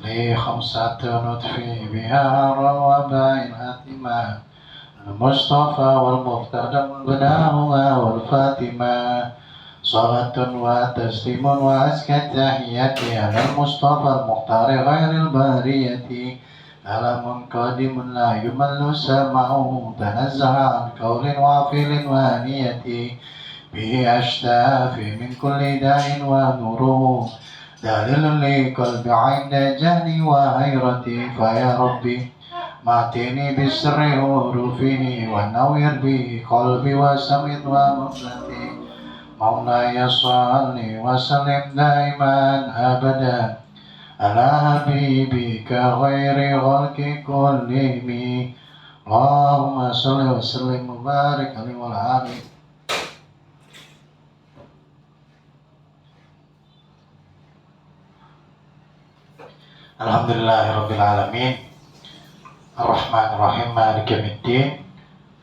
لي خمسة نطفي بها وباء الهاتمة المصطفى والمرتضى وابناؤها والفاطمة صلاة وتسليم وأزكى التحيات على المصطفى المختار غير البرية كلام قادم لا يمل سمعه تنزه عن قول وفعل ونية به أشتافي من كل داء ونوره دليل لقلب عند جهلي وحيرتي فيا ربي ماتني بسر حروفه ونوّر به قلبي وسمع ومخلتي مولاي صل وسلم دائما أبدا على حبيبك غير خلق كلهم اللهم صل وسلم وبارك عليه وعلى آله. Alhamdulillahirabbil alamin Ar-Rahmanir-Rahim Maliki yaumiddin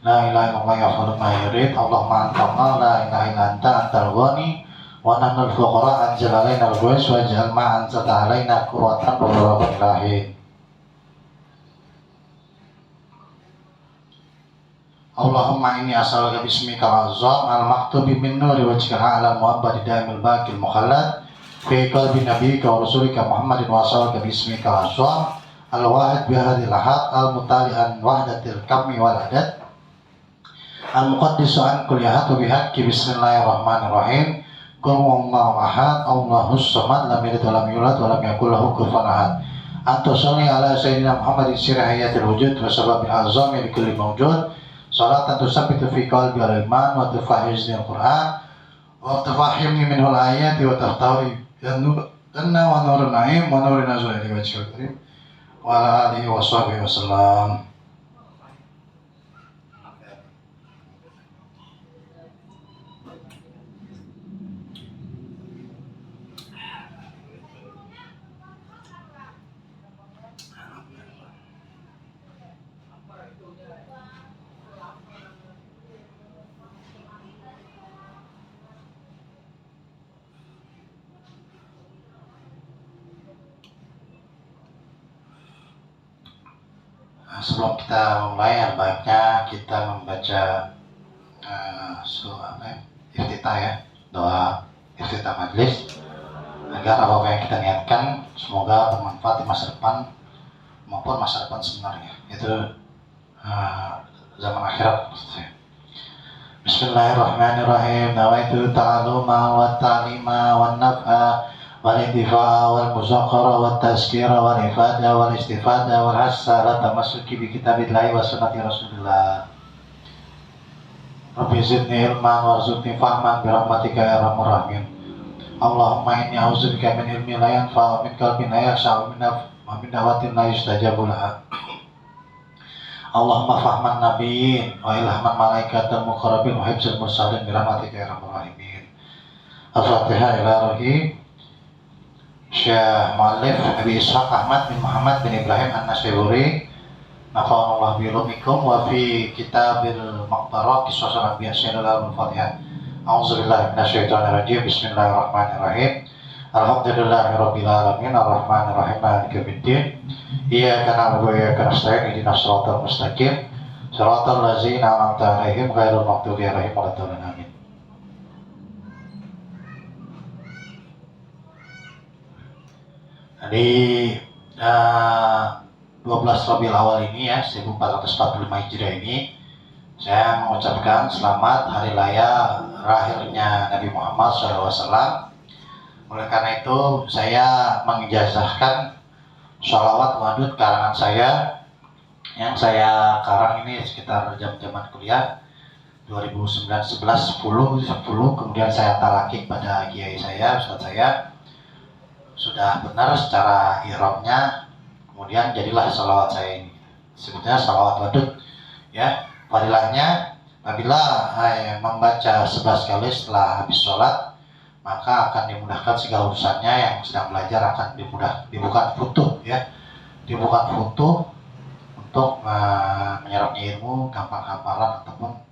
La ilaha illallah yaghfiru ma yurid Allahumma anta Allah la ilaha illa anta antal ghani wa nahnu al-fuqara anzil alaina al-ghais waj'al ma anzalta alaina quwwatan wa barakatul lahin. Allahumma inni as'aluka bismika al-azam al-maktubi min nuri wajhika al-a'la muhabbadi daimil baqil mukhallad fi qalbi nabiyyika wa rasulika Muhammadin wa as'aluka bismika al-azam al-wahid bihadil ahad al-mutali'an wahdatil kammi wal adad al-muqaddisu an kulli ahad wa bihaqqi bismillahirrahmanirrahim qul huwallahu ahad Allahus samad lam yalid wa lam yulad wa lam yakul lahu kufuwan ahad anta sholli ala sayyidina Muhammadin sirri hayatil wujud wa sababil azami li kulli mawjud salatan tusabbitu fi qalbi al-iman wa tufahizni al-Qur'an wa tufahimni minhul ayati wa tahtari anna wa nurun na'im wa nurun azwajil wajhil karim wa ala alihi wa sahbihi wasallam. Sebelum kita mulai, baiknya kita membaca iftitah ya, doa iftitah majlis agar apa yang kita niatkan semoga bermanfaat di masa depan maupun masa depan sebenarnya, itu zaman akhirat maksudnya. Bismillahirrahmanirrahim. Nawaitu ta'aluma wa ta'lima wa naf'a wal-intifa'a wal-muzakkara wat-tazkira wal-ifada wal-istifada wal-hassa ala tamassuki bi kitabillahi wa sunnati rasulillah. Rabbi zidni ilman warzuqni fahman bi rahmatika ya arhamar rahimin. Allahumma inni a'udzubika min ilmin la yanfa'u min qalbin la yakhsha'u wa min da'watin la yustajabu laha. Allahumma fahman nabiyyin wa ilhaman malaikatil muqarrabin wa hifzil mursalin bi rahmatika ya arhamar rahimin. Al-Fatihah ila rohi Syekh Mu'allif Abi Ishaq Ahmad bin Muhammad bin Ibrahim An-Nasyiburi nafa'anallahu bi ulumikum wa fi kitabil maqbarah qissasul anbiya sallallahu al-Fatihah. A'udzubillahi minasyaitonir rajim. Bismillahirrahmanirrahim. Alhamdulillahirabbil alamin arrahmanir rahim maliki yaumiddin. Iyyaka na'budu wa iyyaka nasta'in ihdinas siratal mustaqim siratal ladzina an'amta 'alaihim ghairil maghdubi 'alaihim waladdallin. Amin. Di 12 Rabiul Awal ini ya, 1445 Hijriah ini, saya mengucapkan selamat hari raya lahirnya Nabi Muhammad SAW. Oleh karena itu, saya mengijazahkan sholawat wadud karangan saya yang saya karang ini sekitar jam-jaman kuliah 2009, 11, 10, kemudian saya talaki pada kiai saya, ustadz saya. Sudah benar secara i'rabnya, kemudian jadilah sholawat saya ini. Sebutnya sholawat wadud ya. Fadilahnya apabila membaca 11 kali setelah habis sholat, maka akan dimudahkan segala urusannya. Yang sedang belajar akan dibuka futuh ya, dibuka futuh untuk menyerapnya ilmu, gampang hafalan ataupun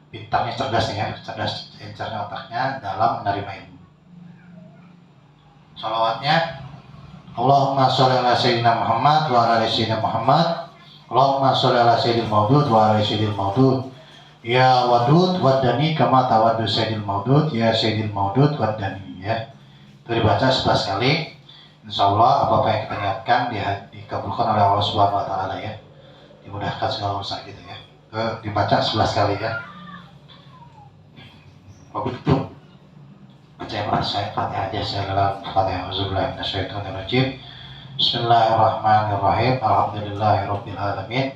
pintarnya, cerdasnya ya, cerdas encernya otaknya dalam menerima ilmu. Salawatnya Allahumma sholli ala sayyidina Muhammad wa ala ali sayyidina Muhammad. Allahumma sholli ala sayyidil maudud wa ala ali sayyidil maudud. Ya wadud waddani kama tawaddu sayyidil maudud ya sayyidil maudud waddani ya. Itu dibaca 11 kali. Insyaallah apa yang kita niatkan dikabulkan oleh Allah Subhanahu wa taala ya. Dimudahkan segala urusan kita ya. Dibaca 11 kali ya. Begitu. Saya Fatihah aja saya dalam Fatihah auzubillahi minasyaitonirrajim. Bismillahirrahmanirrahim. Alhamdulillahirabbil alamin.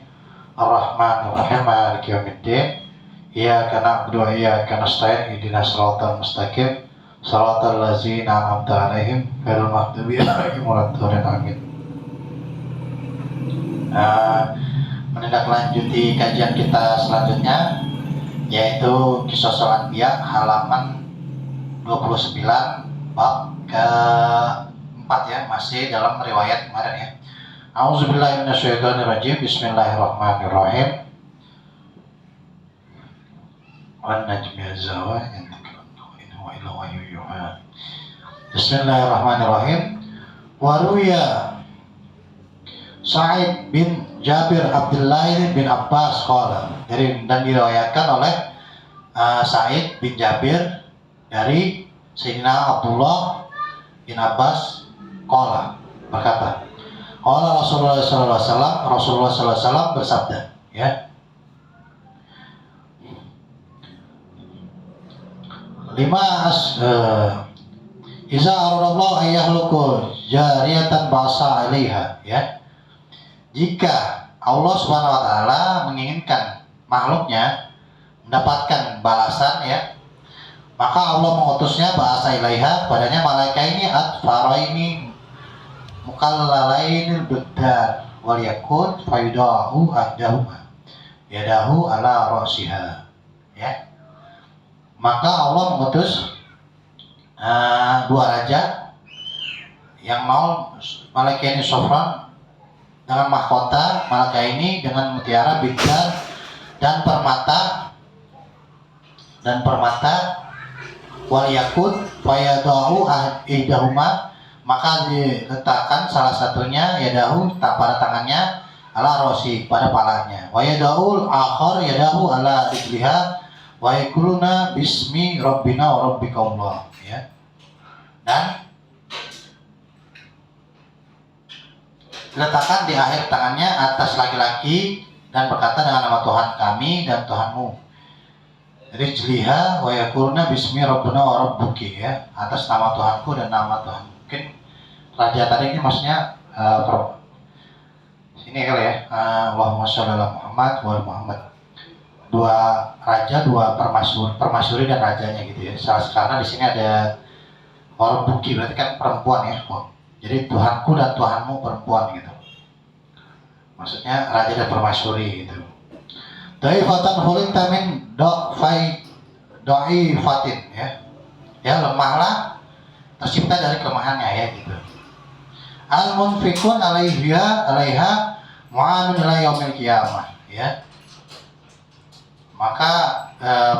Arrahmanirrahim. Maliki yaumiddin. Iyyaka na'budu wa iyyaka nasta'in. Ihdinas siratal mustaqim. Shiratal ladzina an'amta 'alaihim ghairil maghdubi 'alaihim waladdallin. Amin. Menindaklanjuti kajian kita selanjutnya yaitu Qisas Anbiya halaman 29 bab ke-4 ya, masih dalam riwayat kemarin ya. A'udzubillahi minasyaitonirrajim. Bismillahirrahmanirrahim. Wan najmi az-zawa innahu ila wahyu yuha. Bismillahirrahmanirrahim. Waruya Sa'id bin Jabir Abdullah bin Abbas qala, dan diriwayatkan oleh Sa'id bin Jabir dari Sayyidina Abdullah bin Abbas qala berkata, qala Rasulullah sallallahu alaihi wasallam bersabda ya. Iza aradallahu ayyahluku jariyatan ba'sa 'alaiha ya. Jika Allah Subhanahu wa taala menginginkan makhluknya mendapatkan balasan ya, maka Allah mengutusnya bahasa ilaiha padanya malaikat ini atfaraini mukallalainil bedar wal yakun fayudahu ahdahuma yadahu ala ra'siha ya. Maka Allah mengutus dua raja yang mau malaikat ini sofran dengan mahkota, malaikat ini dengan mutiara, bidar dan permata wal yakut fayadahu ihdahuma, maka diletakkan salah satunya yadahu pada tangannya ala rosi pada palanya, wa yadaul akhar yadahu ala rijliha wa yakuluna bismi rabbina wa rabbikumullah ya. Dan diletakkan di akhir tangannya atas laki-laki dan berkata dengan nama Tuhan kami dan Tuhanmu. Rijliha wa yakuluna bismi rabbina wa rabbuki ya, atas nama Tuhanku dan nama Tuhan. Mungkin raja tadi ini maksudnya ini kali ya, Allahumma sholli ala Muhammad wa ala Muhammad. Dua raja, dua permasyuri dan rajanya gitu ya. Karena di sini ada rabbuki berarti kan perempuan ya. Jadi Tuhanku dan Tuhanmu perempuan gitu. Maksudnya raja dan permasyuri gitu. Dhaifatan khuliqta min dhaifatin ya. Ya lemahlah tercipta dari kelemahannya ya gitu. Al-munfikun alaiha mu'anun ila yaumil qiyamah ya. Maka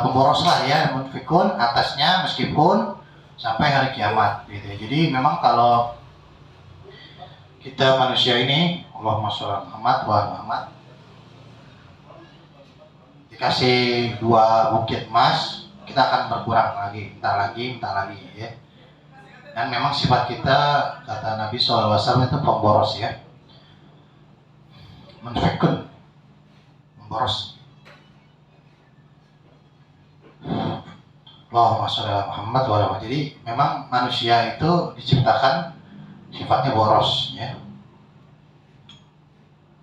pemboroslah ya munfikun atasnya meskipun sampai hari kiamat gitu ya. Jadi memang kalau kita manusia ini Allahumma sholli ala Muhammad wa ala Muhammad dikasih dua bukit emas, kita akan berkurang lagi, minta lagi ya. Dan memang sifat kita kata Nabi SAW itu pemboros ya, munfikun, memboros. Allahumma sholli ala Muhammad wa ala Muhammad. Jadi memang manusia itu diciptakan sifatnya boros ya.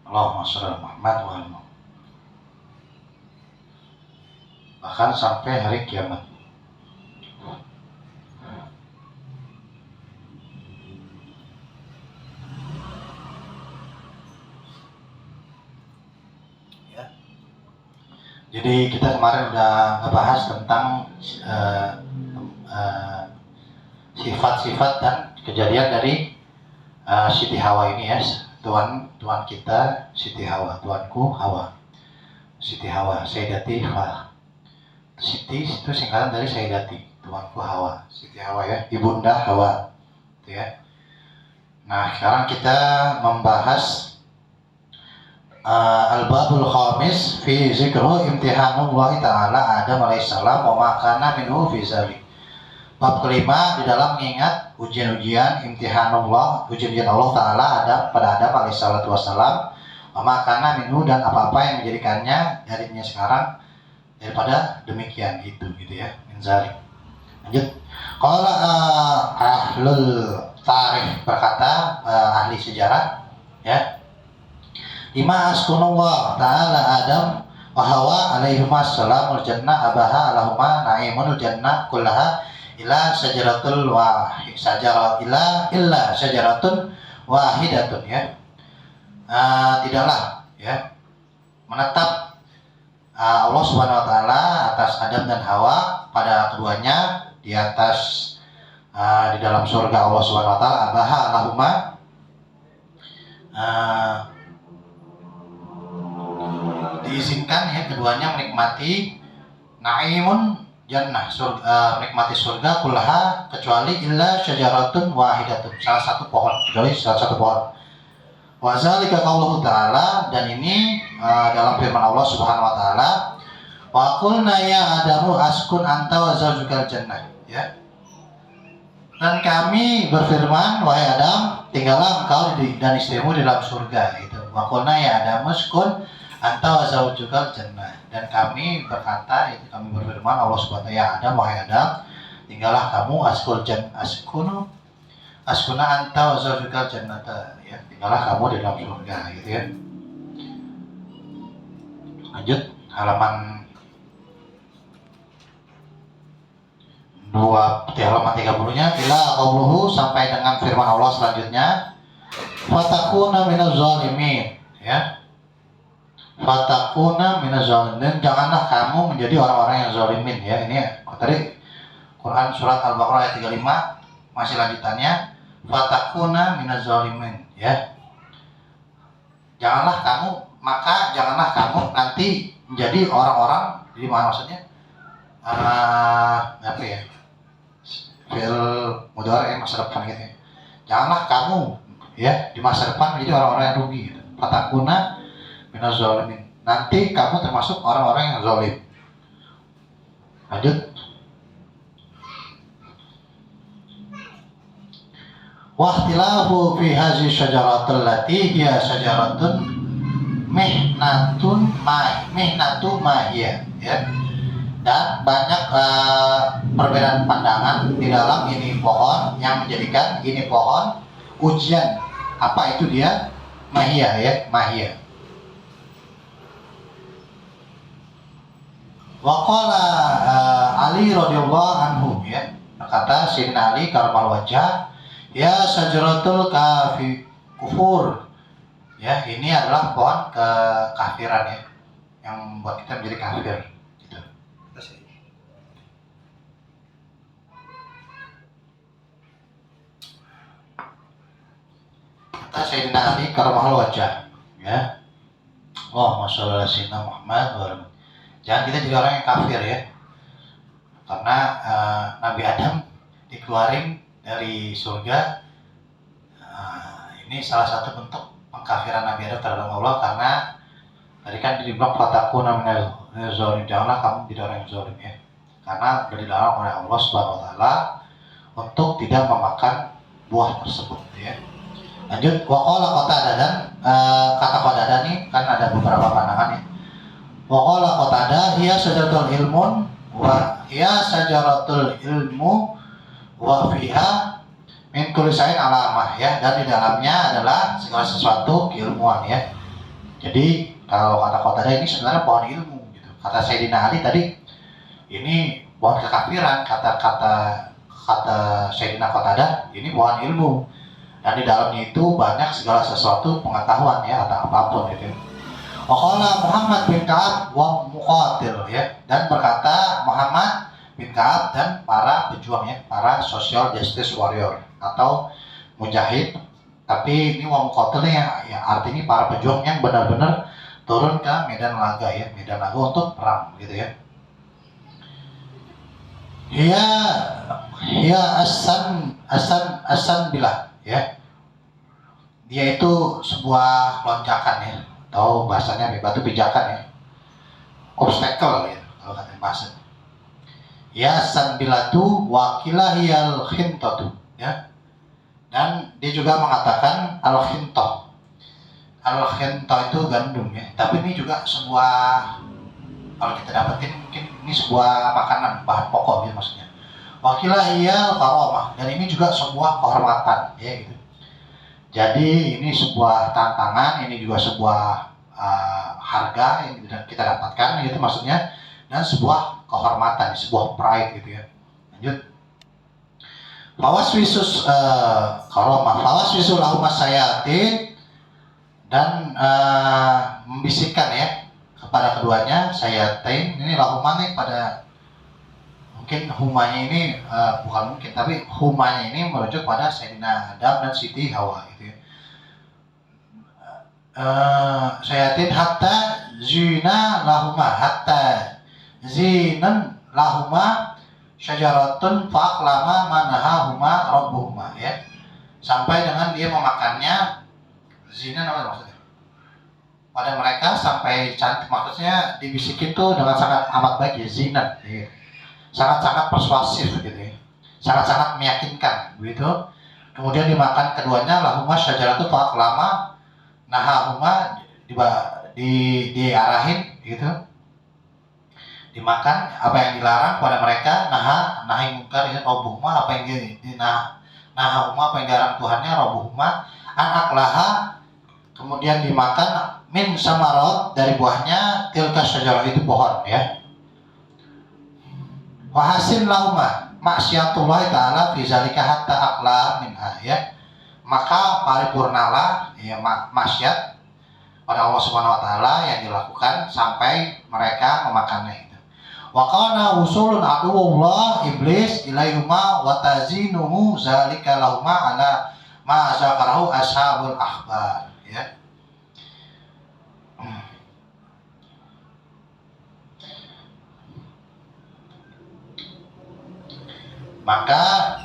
Allahumma sholli ala Muhammad wa ala Muhammad. Bahkan sampai hari kiamat. Ya. Jadi kita kemarin udah ngebahas tentang sifat-sifat dan kejadian dari Siti Hawa ini ya. Tuan kita Siti Hawa, tuanku Hawa. Siti Hawa, Sayyidati Hawa. Siti itu singkatan dari Sayyidati, tuanku Hawa. Siti Hawa ya, ibunda Hawa. gitu ya. Nah, sekarang kita membahas al-babul khamis fi zikru imtihanullah ta'ala Adam alaihissalam wa ma kana minhu fi zalik. Bab kelima di dalam mengingat ujian-ujian imtihanullah, ujian Allah Ta'ala pada Adam alaihissalatu wassalam, makana minhu dan apa-apa yang menjadikannya darinya sekarang daripada demikian itu gitu ya, min zalik. Lanjut. Qala ahlul tarikh berkata, ahli sejarah ya, lima askunullah ta'ala Adam wa Hawa alaihimas salamul jannah abaha alahuma na'imunul jannah kullaha illa syajaratul illa syajaratun wahidatun ya. Tidaklah ya menetap Allah Subhanahu wa taala atas Adam dan Hawa pada keduanya di atas di dalam surga Allah Subhanahu wa taala abaha lahuma diizinkan ya keduanya menikmati naimun jannah surga, menikmati surga kullaha kecuali illa syajaratun wahidatun, salah satu pohon, kecuali salah satu pohon. Wa zalika qauluhu ta'ala, dan ini dalam firman Allah Subhanahu wa taala, wa qulna ya adamu askun anta wa zawjukal jannah ya. Dan kami berfirman, wahai Adam, tinggallah engkau dan istrimu di dalam surga itu. Wa qulna ya adamu askun anta wa zawjukal jannah, dan kami berkata, itu kami berfirman Allah Subhanahu wa taala, ya Adam, wahai Adam, tinggallah kamu askuna anta wa zawjukal jannata ya, tinggallah kamu di dalam surga gitu ya. Lanjut halaman 30-nya ila qauluhu, sampai dengan firman Allah selanjutnya, fatakuna minaz zalimin ya. Fatakuna minaz zalimin, janganlah kamu menjadi orang-orang yang zalimin ya. Ini tadi Quran surat Al-Baqarah ayat 35, masih lanjutannya, fatakuna minaz zalimin ya. Janganlah kamu nanti menjadi orang-orang, jadi mana maksudnya? Apa ya? Fi'il mudhari masa depan gitu ya. Janganlah kamu ya di masa depan menjadi orang-orang yang rugi gitu. Fatakuna minaz zalimin, nanti kamu termasuk orang-orang yang zalim. Lanjut. Wahtilafu fi hazi syajaratul lati hiya syajaratun mihnatu mahiyah ya. Dan banyak perbedaan pandangan di dalam ini pohon yang menjadikan ini pohon ujian. Apa itu dia? Mahiyah ya, mahiyah. Waqala Ali radhiyallahu anhu ya, berkata Sayyidina Ali karamal wajah, ya sajaratul kufur ya, ini adalah pohon kekafiran ya, yang membuat kita menjadi kafir gitu. Kata Sayyidina Ali karamal wajah ya, Allahumma sholli ala sayyidina Muhammad wa ala. Jangan kita jadi orang yang kafir ya, karena Nabi Adam dikeluarin dari surga. Ini salah satu bentuk pengkafiran Nabi Adam terhadap Allah, karena tadi kan dibilang fatakuna minaz zalimin, janganlah kamu jadi orang yang zalim ya, karena sudah dilarang oleh Allah Subhanahu wa taala untuk tidak memakan buah tersebut ya. Lanjut, waqala Qatadah, dan kata Qatadah ini kan ada beberapa pandangan ya. Waqala Qatadah hiya sajaratul ilmun wa hiya sajaratul ilmu wa fiha min kulli syai'in alamah ya, dan di dalamnya adalah segala sesuatu keilmuan ya. Jadi kalau kata Qatadah ini sebenarnya pohon ilmu gitu. Kata Sayyidina Ali tadi ini pohon kekafiran, kata Sayyidina Qatadah ini pohon ilmu, dan di dalamnya itu banyak segala sesuatu pengetahuan ya, atau apapun gitu. Waqala Muhammad bin Ka'ab wa Muqatil ya, dan berkata Muhammad bin Ka'ab dan para pejuang ya, para social justice warrior atau mujahid, tapi ini wa Muqatil ya artinya para pejuang yang benar-benar turun ke medan laga ya, medan laga untuk perang gitu ya. ya asan bilah ya. Dia itu sebuah lonjakan ya, atau bahasanya batu pijakan ya, obstacle ya kalau kata bahasa. Ya sanbilatu wakilahiyal khintatu ya. Dan dia juga mengatakan al khintoh. Al khintoh itu gandum ya. Tapi ini juga sebuah, kalau kita dapetin mungkin ini sebuah makanan, bahan pokok ya maksudnya. Wakilahiyal karomah, dan ini juga sebuah kehormatan ya gitu. Jadi ini sebuah tantangan, ini juga sebuah harga yang kita dapatkan gitu maksudnya, dan sebuah kehormatan, sebuah pride gitu ya. Lanjut. Fawaswisus karomah, fawaswisul lahumma sayatin, dan membisikkan ya kepada keduanya sayatin. Ini lahumma nih pada, mungkin humanya ini bukan mungkin, tapi humanya ini merujuk pada Sayyidina Adam dan Siti Hawa gitu ya. Sayatin hatta zina lahuma, hatta zinan lahuma syajaratun faqlama manahahuma rabbuhuma ya, sampai dengan dia memakannya. Zina apa maksudnya pada mereka sampai cantik, maksudnya dibisikin tuh dengan sangat amat baik ya, zina ya. Sangat-sangat persuasif gitu ya, sangat-sangat meyakinkan begitu. Kemudian dimakan keduanya, lahuma syajaratun faqlama nahahuma, diarahin gitu, dimakan apa yang dilarang pada mereka. Nahi mungkar ya, robuhuma apa yang nahahuma apa yang dilarang Tuhannya, robuhuma anak laha, kemudian dimakan min samarot dari buahnya, tilka syajarah itu pohon ya. Wahasin lahuma maksiatullah ta'ala fi zalika hatta akla minha ya, maka paripurnalah ya maksiat pada Allah Subhanahu wa taala yang dilakukan sampai mereka memakannya itu. Wa kana usulun aduwullah iblis ilaihuma wa tazinuhu zalika lahuma ala ma zakarahu ashabul ahbar ya. Maka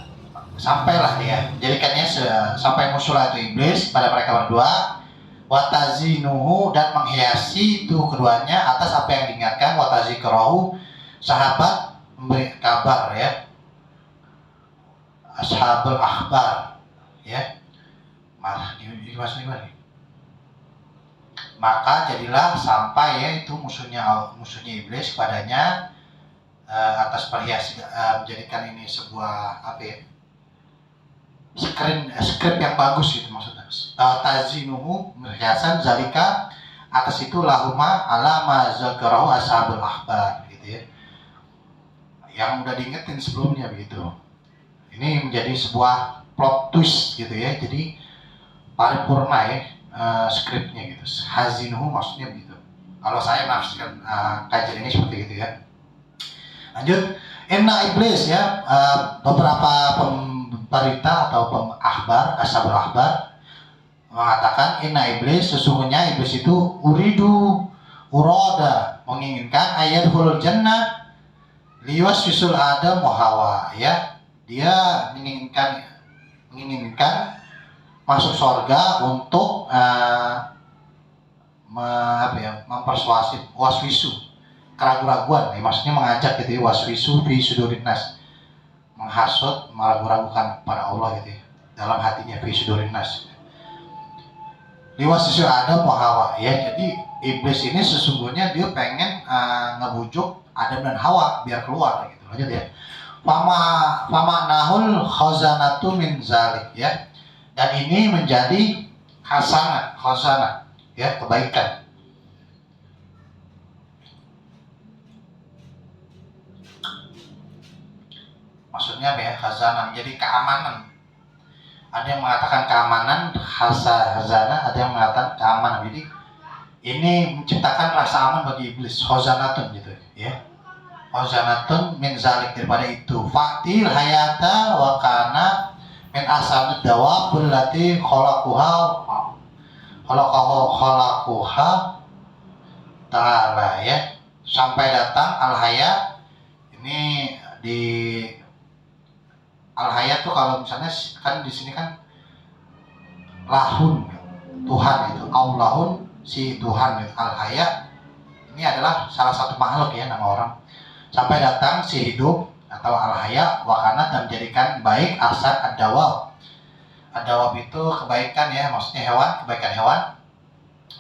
sampailah dia, jadikannya sampai musulah itu iblis pada mereka berdua, watazinuhu, dan menghiasi itu keduanya atas apa yang diingatkan, watazikrohu, sahabat memberi kabar ya, ashabul akhbar ya. Maka jadilah sampai ya itu musuhnya iblis padanya atas perhiasan, menjadikan ini sebuah apa ya, skrip yang bagus gitu maksudnya. Tazinuhu perhiasan zalika atas itu lahuma ala ma zakarahu ashabul ahbar gitu ya, yang udah diingetin sebelumnya begitu. Ini menjadi sebuah plot twist gitu ya, jadi paripurna ya skripnya gitu. Hazinuhu maksudnya begitu kalau saya menafsirkan kajian ini seperti itu ya. Lanjut, inna iblis ya, beberapa pemberita atau ahbar, ashabul ahbar mengatakan inna iblis, sesungguhnya iblis itu uroda, menginginkan ayat hulul jannah liwaswisul adam wa hawa ya, dia menginginkan masuk surga untuk mempersuasif waswisu, keraguan-raguan ya, maksudnya mengajak gitu ya, waswisu fi sudurin nas, menghasut, meragu-ragukan pada Allah gitu ya, dalam hatinya, fi sudurin nas, liwaswisu Adam wa Hawa ya. Jadi iblis ini sesungguhnya dia pengen ngebujuk Adam dan Hawa biar keluar gitu. Lanjut ya, fama nahul khazanatu min zalik ya, dan ini menjadi khazanah ya, kebaikan. Maksudnya apa ya, khazanah menjadi keamanan. Ada yang mengatakan keamanan, khazanah, ada yang mengatakan keamanan. Jadi ini menciptakan rasa aman bagi iblis, khazanatun gitu ya. Khazanatun min zalik, daripada itu. Fa'til hayata wa kana min asamid dawab allati khalaqaha ta'ala ya. Sampai datang al-haya, ini di Al-haya tuh kalau misalnya kan di sini kan lahun, Tuhan itu, Allahun si Tuhan itu. Al-haya ini adalah salah satu makhluk ya, nama orang. Sampai datang si hidup atau al-haya wakana dan menjadikan baik asad ad-dawab. Ad-dawab itu kebaikan ya, maksudnya hewan, kebaikan hewan.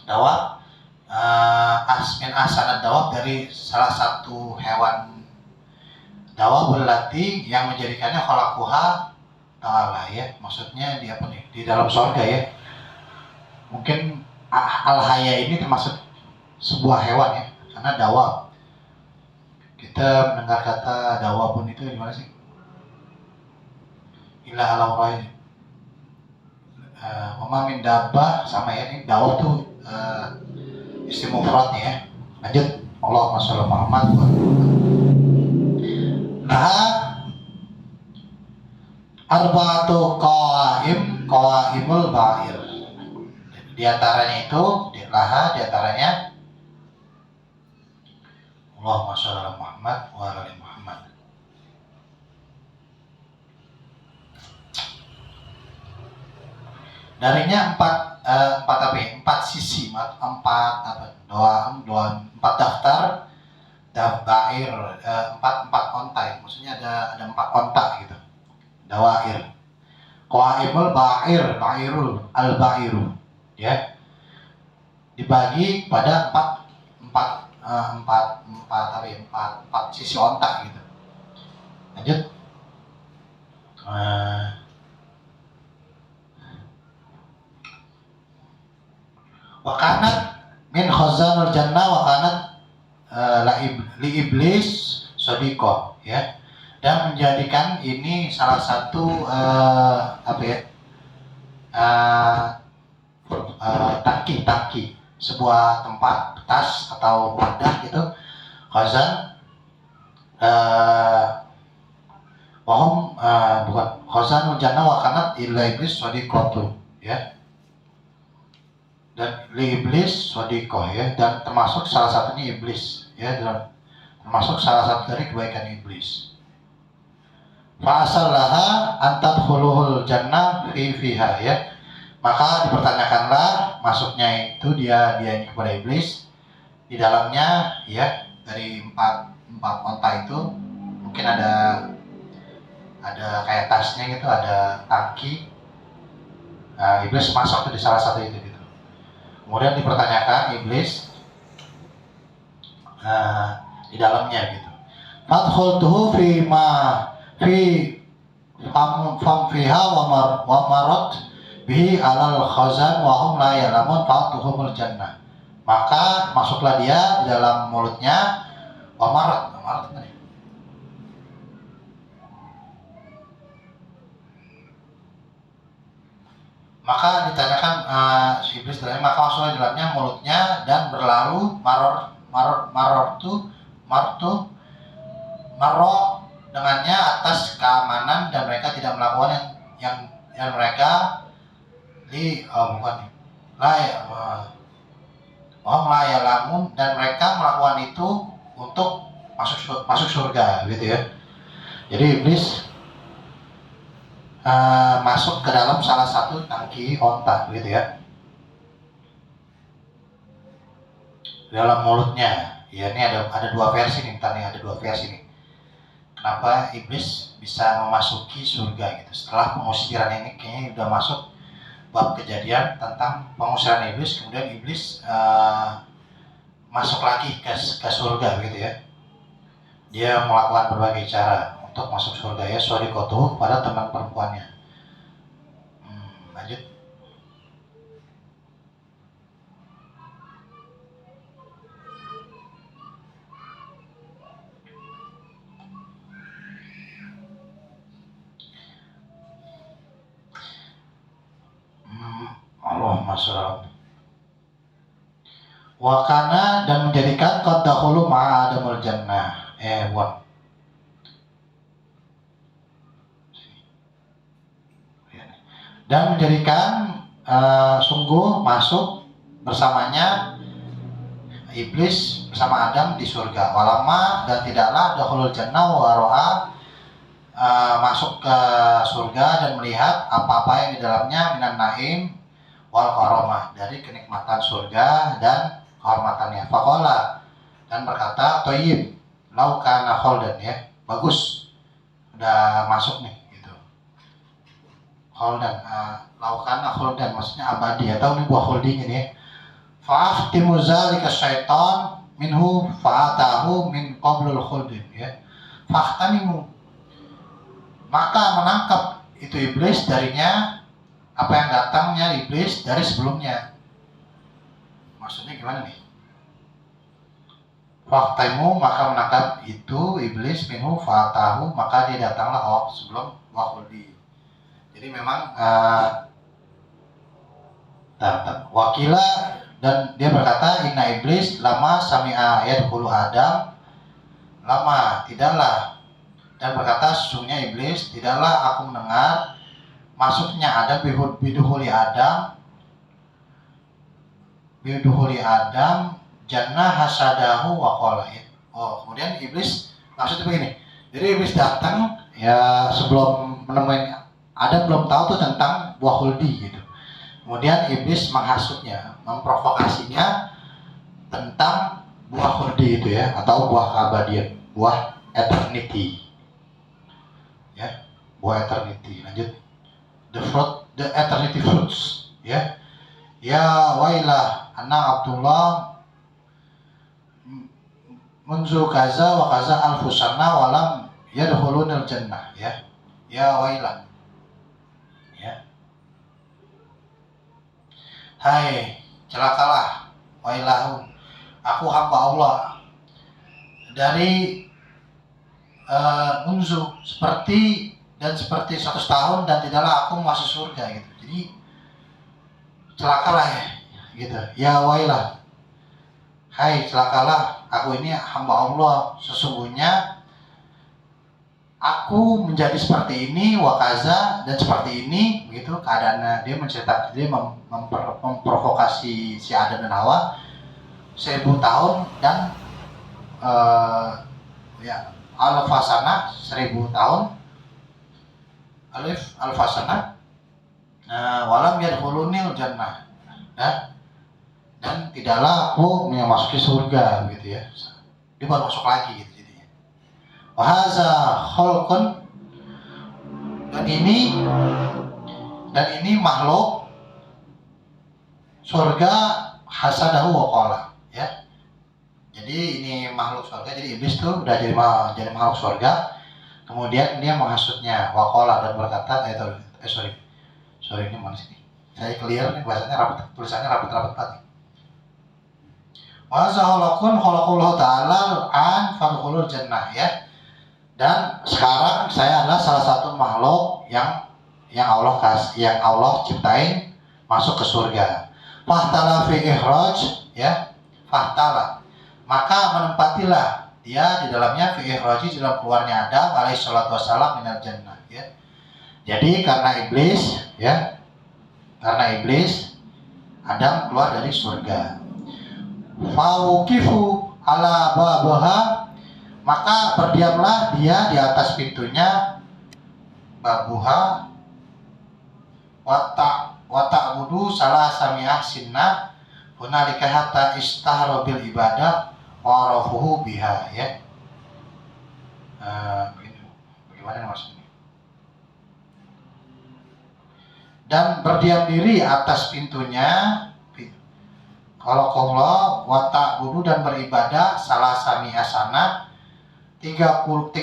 Dawab asmin asan ad-dawab dari salah satu hewan dawab berarti yang menjadikannya khalaquha ta'ala ya, maksudnya di apa nih, di dalam surga ya. Mungkin al-haya ini termasuk sebuah hewan ya, karena dawab. Kita mendengar kata dawabun itu gimana sih? Ilah alam roy mama min dabbah, sama ya, ini dawab tuh isim mufradnya ya. Lanjut, Allahumma sholli Muhammad. Nah, arba'atu qawaimul ba'ir. Di antaranya itu, di antaranya Allahumma sholli Muhammad wa ala Muhammad. Darinya empat sisi, empat daftar dawair, empat onta, maksudnya ada empat onta gitu, dawair. Qawaimul bairul al-bairu ya, dibagi pada empat sisi onta gitu. Lanjut. Wakanat min khazanul jannah wakanat li iblis sodiko ya, dan menjadikan ini salah satu tangki, sebuah tempat, tas atau wadah gitu, khazan wahum bukan khazanul jannah wakanat illa iblis sodikotu ya, dan li iblis sodikoh ya, dan termasuk salah satunya iblis ya, termasuk salah satu dari kebaikan iblis. Fa'asallaha antadkhuluhul jannah fiha ya, maka dipertanyakanlah masuknya itu dia ini kepada iblis di dalamnya ya, dari empat onta itu mungkin ada kayak tasnya gitu, ada tangki. Iblis masuk di salah satu itu gitu. Kemudian dipertanyakan iblis di dalamnya gitu. Fadkhultuhu fi fam fiha wa marat bihi alal khazan wa hum la ya'lamun fa'tuhumul jannah. Maka masuklah dia di dalam mulutnya wa marat apa nih? Maka ditanyakan si iblis tadi, maka masuklah di dalamnya mulutnya dan berlalu marro dengannya atas keamanan, dan mereka tidak melakukan yang mereka layalamun, dan mereka melakukan itu untuk masuk surga gitu ya. Jadi iblis masuk ke dalam salah satu tangki onta gitu ya, dalam mulutnya ya. Ini ada dua versi nih, ada dua versi nih, kenapa iblis bisa memasuki surga gitu setelah pengusiran. Ini kayaknya udah masuk bab kejadian tentang pengusiran iblis, kemudian iblis masuk lagi ke surga gitu ya. Dia melakukan berbagai cara untuk masuk surga ya, sodikotuh pada teman perempuannya. Lanjut. Allahumma sholli. Wakana, dan menjadikan qad dakhulu ma'a adamul jannah. Buat dan menjadikan sungguh masuk bersamanya iblis bersama Adam di surga. Walama, dan tidaklah dakhulul jannah wa ra'a masuk ke surga dan melihat apa-apa yang di dalamnya minan naim wal karomah, dari kenikmatan surga dan kehormatannya. Faqala, dan berkata, toyib lau kana kholdan, ya, bagus, udah masuk nih gitu. Kholdan, lau kana kholdan maksudnya abadi, atau ini buah holding ini ya. Fa'aftimu zalika syaitan minhu fa'atahu min qablul khuldin, ya. Fa'ahtanimu, maka menangkap itu iblis darinya apa yang datangnya iblis dari sebelumnya. Maksudnya gimana nih? Fa'ahtanimu, maka menangkap itu iblis minhu fa'atahu, maka dia datanglah sebelum wakhuldi. Jadi memang wakila, dan dia berkata, inna iblis lama sami'a yadkhulu Adam, lama tidaklah, dan berkata sesungguhnya iblis tidaklah aku mendengar masuknya Adam biduhuli Adam jannah hasadahu wa qala. Kemudian iblis maksudnya begini. Jadi iblis datang ya sebelum menemui Adam, belum tahu tuh tentang buah huldi gitu. Kemudian iblis menghasutnya, memprovokasinya tentang buah khuldi itu ya, atau buah keabadian, buah eternity. Ya, buah eternity. Lanjut. The eternity fruits, ya. Ya wailah anna Abdullah munzu kaza wa kaza alfusana walam yadkhulunal jannah, ya. Ya wailah. Ya. Hai, celakalah, wailahun, aku hamba Allah dari munzu, seperti 100 tahun dan tidaklah aku masuk surga gitu. Jadi celakalah ya gitu. Ya wailah, hai celakalah, aku ini hamba Allah, sesungguhnya aku menjadi seperti ini, wakaza, dan seperti ini, begitu keadaannya. Dia menceritakan, dia memprovokasi si Adam dan Hawa 1000 tahun dan ya alfasana 1000 tahun, alif alfasana, walam yadkhulunil jannah, dan tidaklah aku memasuki surga, begitu ya. Dia baru masuk lagi gitu. Wahaza kholqun, dan ini makhluk surga hasadahu wa qala, ya. Jadi ini makhluk surga, jadi iblis tuh udah jadi makhluk surga, kemudian dia menghasutnya wa qala, dan berkata sorry ini mana sini, saya clear nih bahasanya, rapat, tulisannya rapat banget. Wahaza khalaqullahu ta'ala an fadkhulul jannah, ya. Dan sekarang saya adalah salah satu makhluk yang Allah ciptain masuk ke surga. Fahtala fi ihraj, ya. Fahtala, maka menempatilah dia di dalamnya fi ihraji, dalam keluarnya Adam alaihi salatu wassalam minal jannah, ya. Jadi karena iblis Adam keluar dari surga. Fauqifu ala babaha, maka berdiamlah dia di atas pintunya, babuha, watak wudu salah samiah sinna hunalika hatta istahara bil ibadah warafuhu biha, ya. Bagaimana maksudnya? Dan berdiam diri atas pintunya, kalau Allah watak wudu, dan beribadah salah samiah sana 300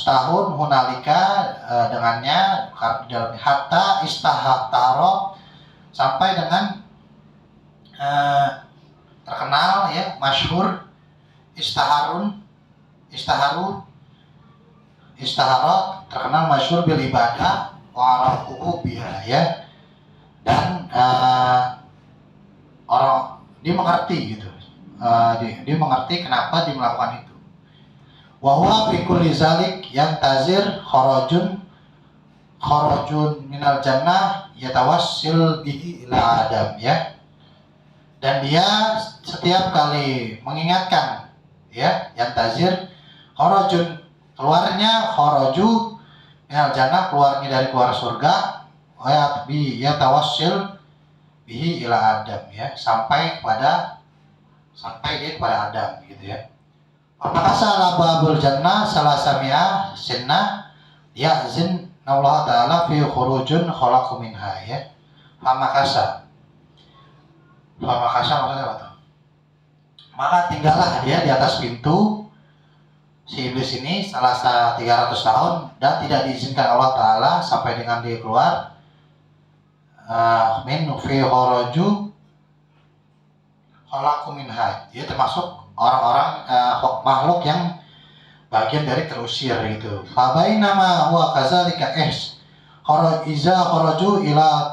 tahun hunalika, dengannya dalam hatta istahataro, sampai dengan terkenal, ya, masyhur, istahara terkenal masyhur bil ibadah warafuhu biha, ya. Dan orang dia mengerti gitu, dia mengerti kenapa dia melakukan itu. Wahwa fi kulli zalik yantazir kharajun minal jannah yatawassil bihi ila Adam, ya. Dan dia setiap kali mengingatkan, ya, yantazir kharajun, keluarnya kharaju minal jannah, keluarnya dari keluar surga, wa bi yatawassil bihi ila Adam, ya, sampai dia kepada Adam gitu ya. Apakah salah babul jannah salah samia sinnah ya'zin Allah Ta'ala fi khurujun khalaqu minha, ya. Famakasa maksudnya apa tuh? Maka tinggallah dia di atas pintu si iblis ini selasa 300 tahun dan tidak diizinkan Allah Ta'ala sampai dengan dia keluar min fi khuruju khalaqu minha. Dia termasuk orang-orang makhluk yang bagian dari terusir gitu. Fabainama huwa kadzalika kharaju ila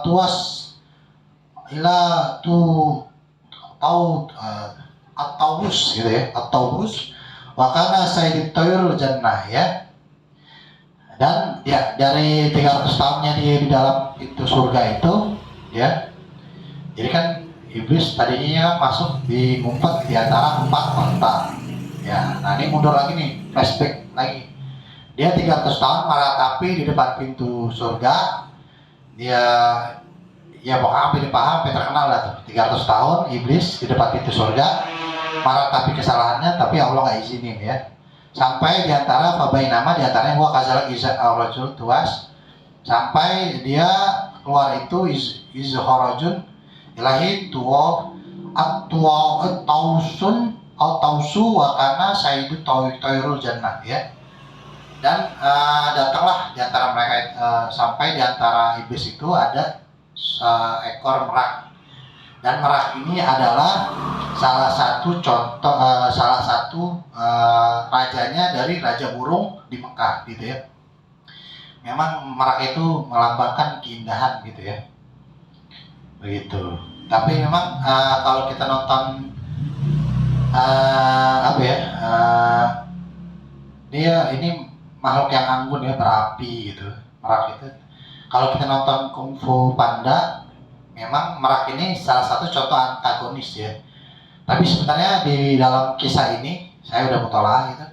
tu tau at-taubus gitu ya, at-taubus wa kana sayyidut tayr jannah, ya. Dan ya dari 300 tahunnya dia di dalam pintu surga itu, ya. Jadi kan iblis tadinya masuk di ngumpet di antara 4 kota. Ya, nah ini mundur lagi nih, flashback lagi. Dia 300 tahun meratapi di depan pintu surga. Dia ya pokoknya hampir terkenal lah tuh. 300 tahun iblis di depan pintu surga meratapi kesalahannya, tapi Allah nggak izinin, ya. Sampai diantara fabainama diantaranya gua kazalak izah al-rajul tuas, sampai dia keluar itu izharajun ilahi tuwa at-tuwa at-tausun atausu wa kana sayyidu tayrul jannah, ya. Dan datanglah diantara mereka sampai diantara iblis itu ada seekor merak, dan merak ini adalah salah satu contoh rajanya dari raja burung di Mekah gitu ya. Memang merak itu melambangkan keindahan gitu ya, begitu. Tapi memang kalau kita nonton dia ini makhluk yang anggun ya, berapi gitu. Merak itu kalau kita nonton Kung Fu Panda, memang merak ini salah satu contoh antagonis ya. Tapi sebenarnya di dalam kisah ini saya udah mutolaah gitu,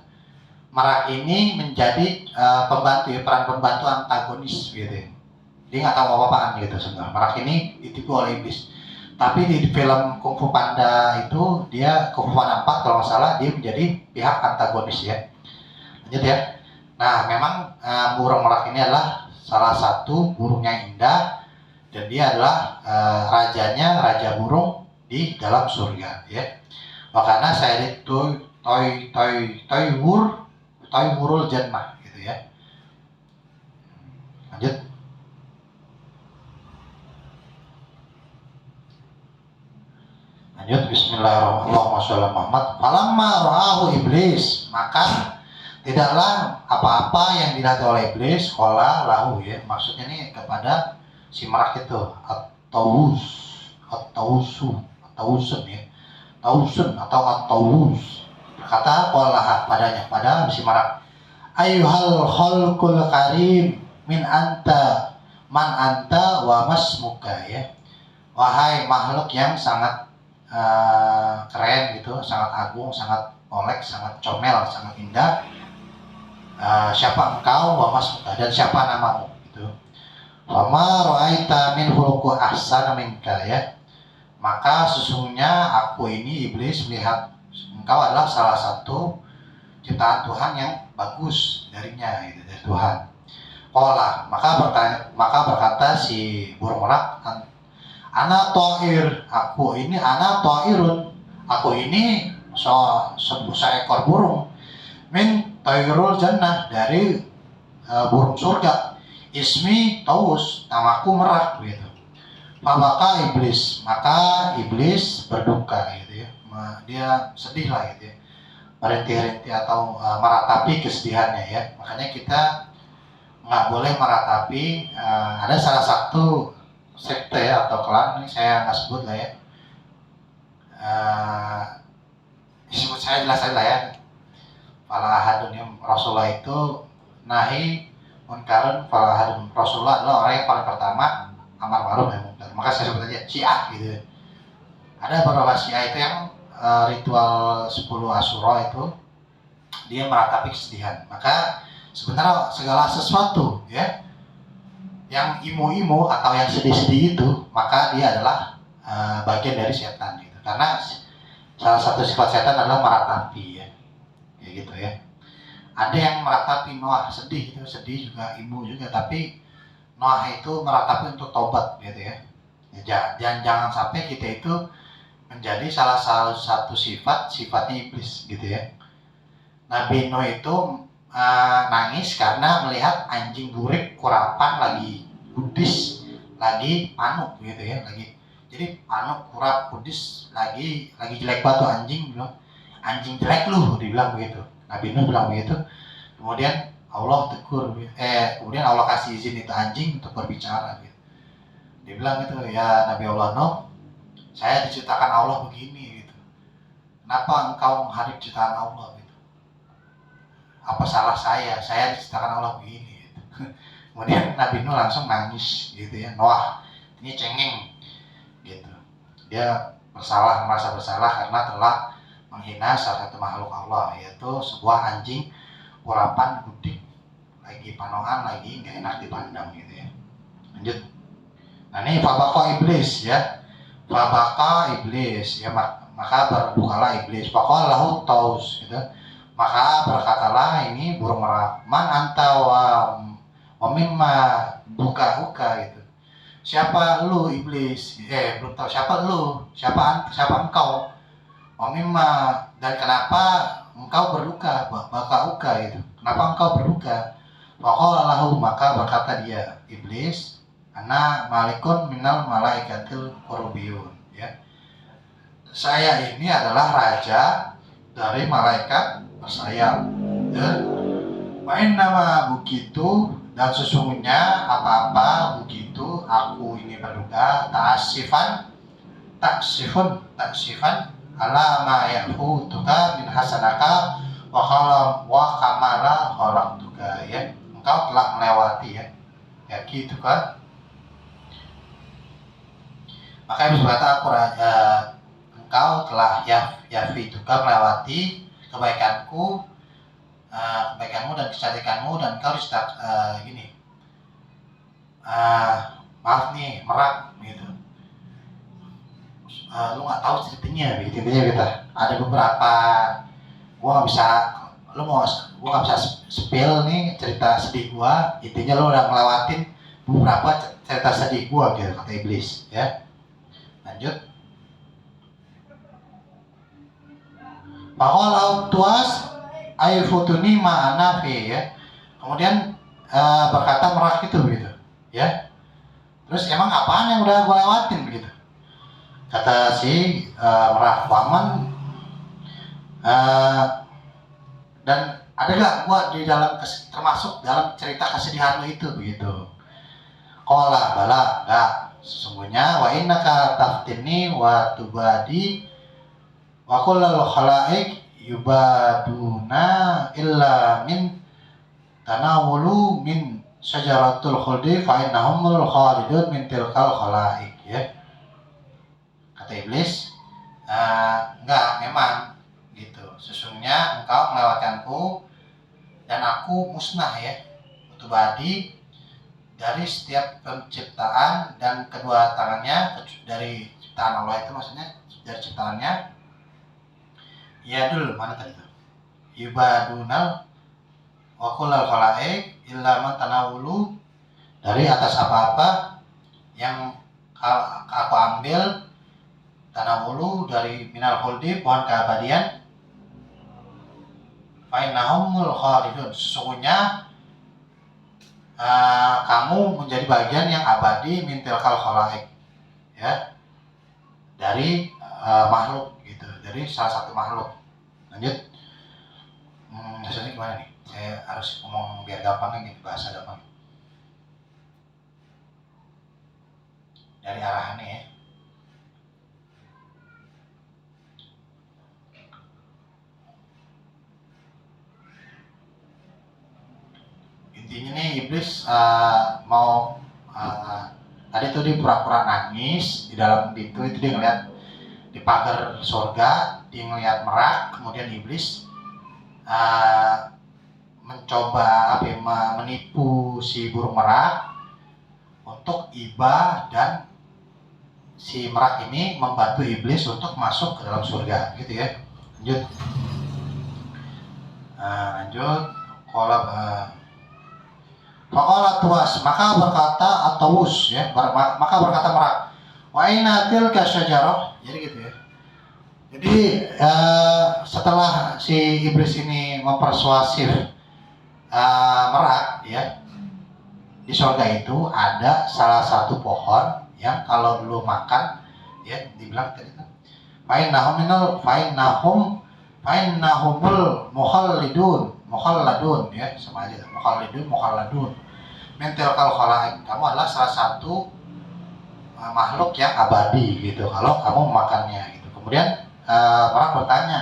merak ini menjadi pembantu ya, peran pembantu antagonis gitu ya. Dia nggak tahu apa-apaan gitu sebenarnya. Merak ini ditipu oleh iblis. Tapi di film Kung Fu Panda itu dia Kung Fu Panda 4 kalau nggak salah, dia menjadi pihak antagonis ya. Lanjut ya. Nah memang burung merak ini adalah salah satu burung yang indah, dan dia adalah rajanya, raja burung di dalam surga ya. Makanya saya itu toywurul jannah gitu ya. Lanjut. Bismillahirrahmanirrahim. Falamma ra'ahu iblis, maka tidaklah apa-apa yang dilihat oleh iblis qala lahu, ya. Maksudnya ini kepada si merak itu at-tausun ya. Tausun atau at-taus. Kata qala padanya, pada si merak, ayyuhal khalqul karim min anta man anta wa masmuka, ya. Wahai makhluk yang sangat keren gitu, sangat agung, sangat molek, sangat comel, sangat indah. Siapa engkau wa masmuka, dan siapa namamu gitu. Fama ra'aita min khuluqu ahsana minka, ya. Maka sesungguhnya aku ini iblis melihat engkau adalah salah satu ciptaan Tuhan yang bagus darinya gitu, dari Tuhan. Qala, maka berkata si burung merak, ana ta'ir, aku ini ana ta'irun, aku ini seekor burung, min tayrul jannah, dari burung surga, ismi taus, namaku merak gitu. Maka iblis berduka gitu ya, dia sedih lah gitu ya, merintih-rintih atau meratapi kesedihannya ya. Makanya kita nggak boleh meratapi. Ada salah satu sekte atau klan, ini saya nggak sebut lah ya, disebut saya jelas saja lah ya. Fala ahadun, ya, Rasulullah itu nahi munkarun, fala ahadun. Rasulullah adalah orang yang paling pertama amar ma'ruf nahi munkar. Maka saya sebut aja Syiah gitu. Ada beberapa Syiah itu yang ritual 10 Asyura itu dia meratapi kesedihan. Maka Sebenarnya segala sesuatu ya yang imu-imu atau yang sedih-sedih itu, maka dia adalah bagian dari setan gitu. Karena salah satu sifat setan adalah meratapi ya, kayak gitu ya. Ada yang meratapi Noah sedih, itu sedih juga, imu juga, tapi Noah itu meratapi untuk tobat gitu ya. Jangan sampai kita itu menjadi salah satu sifatnya iblis gitu ya. Nabi Nuh itu nangis karena melihat anjing burik kurapan lagi kudis, lagi panuk gitu ya, jadi panuk kurap kudis lagi jelek banget tuh anjing, bilang anjing jelek lu, dibilang begitu. Nabi Nuh bilang begitu. Kemudian Allah tegur, kemudian Allah kasih izin itu anjing untuk berbicara gitu. Dia bilang gitu, ya Nabi Allah Nuh, saya diciptakan Allah begini gitu. Kenapa engkau menghadap ciptaan Allah gitu? Apa salah saya diciptakan Allah begini gitu. Kemudian Nabi Nuh langsung nangis gitu ya. Noah ini cengeng gitu. Dia merasa bersalah karena telah menghina salah satu makhluk Allah, yaitu sebuah anjing urapan budik lagi panoan, lagi nggak enak dipandang gitu ya. Lanjut. Nah ini fabaka iblis ya. Fabaka iblis ya, maka berdukalah iblis. Faqala lahu taus gitu. Maka berkatalah ini burung merak, man anta wa mimma buka gitu. Siapa lu iblis? Belum tahu siapa lu, siapa engkau? Wa mimma, dan kenapa engkau berduka? Baka uka gitu. Kenapa engkau berduka? Faqala lahu, maka berkata dia iblis, ana malikun minal malaikatil qurubiyun ya. Saya ini adalah raja dari malaikat bersayap. Main nama begitu, dan sesungguhnya apa-apa begitu aku ini berduka taksifan ala ma yafutuka min hasanaka wa kamala khalaqtuka ya. Engkau telah melewati ya gitu kan. Maka Iblis berkata, engkau telah yafituka melewati kebaikanmu dan kecantikanmu, dan engkau gini, maaf nih, merak gitu. Lu nggak tahu ceritanya gitu, intinya kita ada beberapa, gua nggak bisa spill nih cerita sedih gua. Intinya lu udah ngelewatin beberapa cerita sedih gua gitu, kata iblis ya. Lanjut. Bahwa tuas air futuni ma'ana fi ya. Kemudian berkata merak itu begitu ya. Terus emang apaan yang udah gue lewatin begitu? Kata si merak, waman dan ada gak gue di dalam termasuk dalam cerita kesedihan lu itu begitu? Qala bala, enggak. Sesungguhnya wa innaka taftini wa tubadi wa kullal khalaik yubaduna illa min tanawulu min syajaratul khuldi fa innahumul khalidun min tilkal khalaik ya. Kata iblis, enggak, memang gitu. Sesungguhnya engkau melewatkanku dan aku musnah ya, tubadi dari setiap penciptaan, dan kedua tangannya dari ciptaan Allah itu, maksudnya dari ciptaannya ya dulu mana tadi itu ibadunal wa kullal khalaik illa man tanawulu, dari atas apa-apa yang aku ambil, tanawulu dari minal khuldi, pohon keabadian, fa innahumul khalidun, sesungguhnya kamu menjadi bagian yang abadi min tilkal khalaik ya, dari makhluk gitu, dari salah satu makhluk. Lanjut. Maksudnya gimana nih? Saya harus ngomong biar gampang gitu, bahasa gampang dari arahannya ya. Intinya nih iblis mau tadi tuh dia pura-pura nangis di dalam pintu itu, dia ngeliat di pagar surga, dia ngeliat merak, kemudian iblis mencoba menipu si burung merak untuk iba, dan si merak ini membantu iblis untuk masuk ke dalam surga, gitu ya. Lanjut. Lanjut. Faqala tuas, maka berkata Atawus, ya, maka berkata merak, wa aina tilka syajarah. Jadi gitu ya. Jadi setelah si iblis ini mempersuasif merak, ya, di surga itu ada salah satu pohon yang kalau dulu makan, ya, dibilang tadi itu fa'innahumul mukhalladun, ya, sama aja, mukhalladun mentil kal khalaik, kamu adalah salah satu makhluk yang abadi gitu kalau kamu memakannya gitu. Kemudian orang bertanya,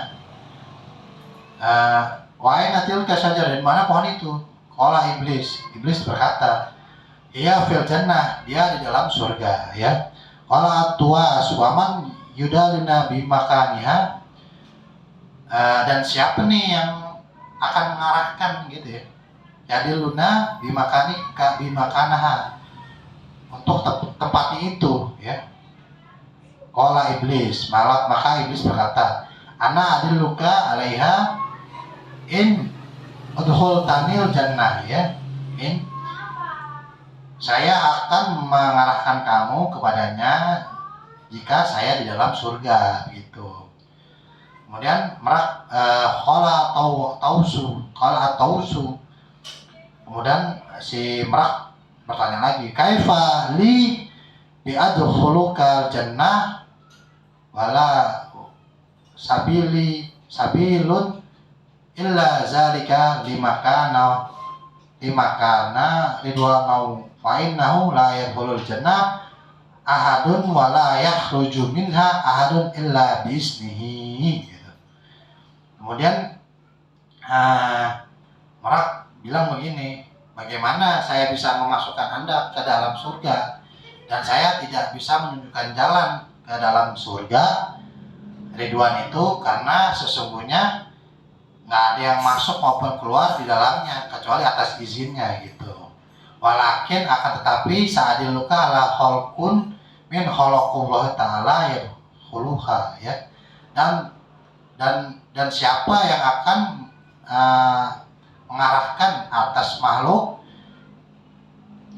wa aina tilka syajar, di mana pohon itu? Qala iblis berkata, iya fil jannah, dia di dalam surga, ya. Qala atwa suaman yudalina bimakaniha, dan siapa nih yang akan mengarahkan gitu ya, jadi luna bimakanaha, untuk tempatnya itu, ya. Qala iblis, maka iblis berkata, ana adilluka alaiha in udhul tanil jannah, ya, in saya akan mengarahkan kamu kepadanya jika saya di dalam surga, gitu. Kemudian merak qala tausu, kemudian si merak bertanya lagi, kaifa li bi'adkhulukal jannah wala sabilun illa zalika limakana ridwanau fa'innahu la yadkhulul jannah ahadun wa la yakhruju minha ahadun illa biisnihi, gitu. Kemudian merak bilang begini, bagaimana saya bisa memasukkan Anda ke dalam surga, dan saya tidak bisa menunjukkan jalan ke dalam surga Ridwan itu, karena sesungguhnya nggak ada yang masuk maupun keluar di dalamnya kecuali atas izinnya, gitu. Walakin akan tetapi sa'adiluka ala khalqun min khalaqullah ta'ala yadkhuluha, ya. Dan siapa yang akan mengarahkan atas makhluk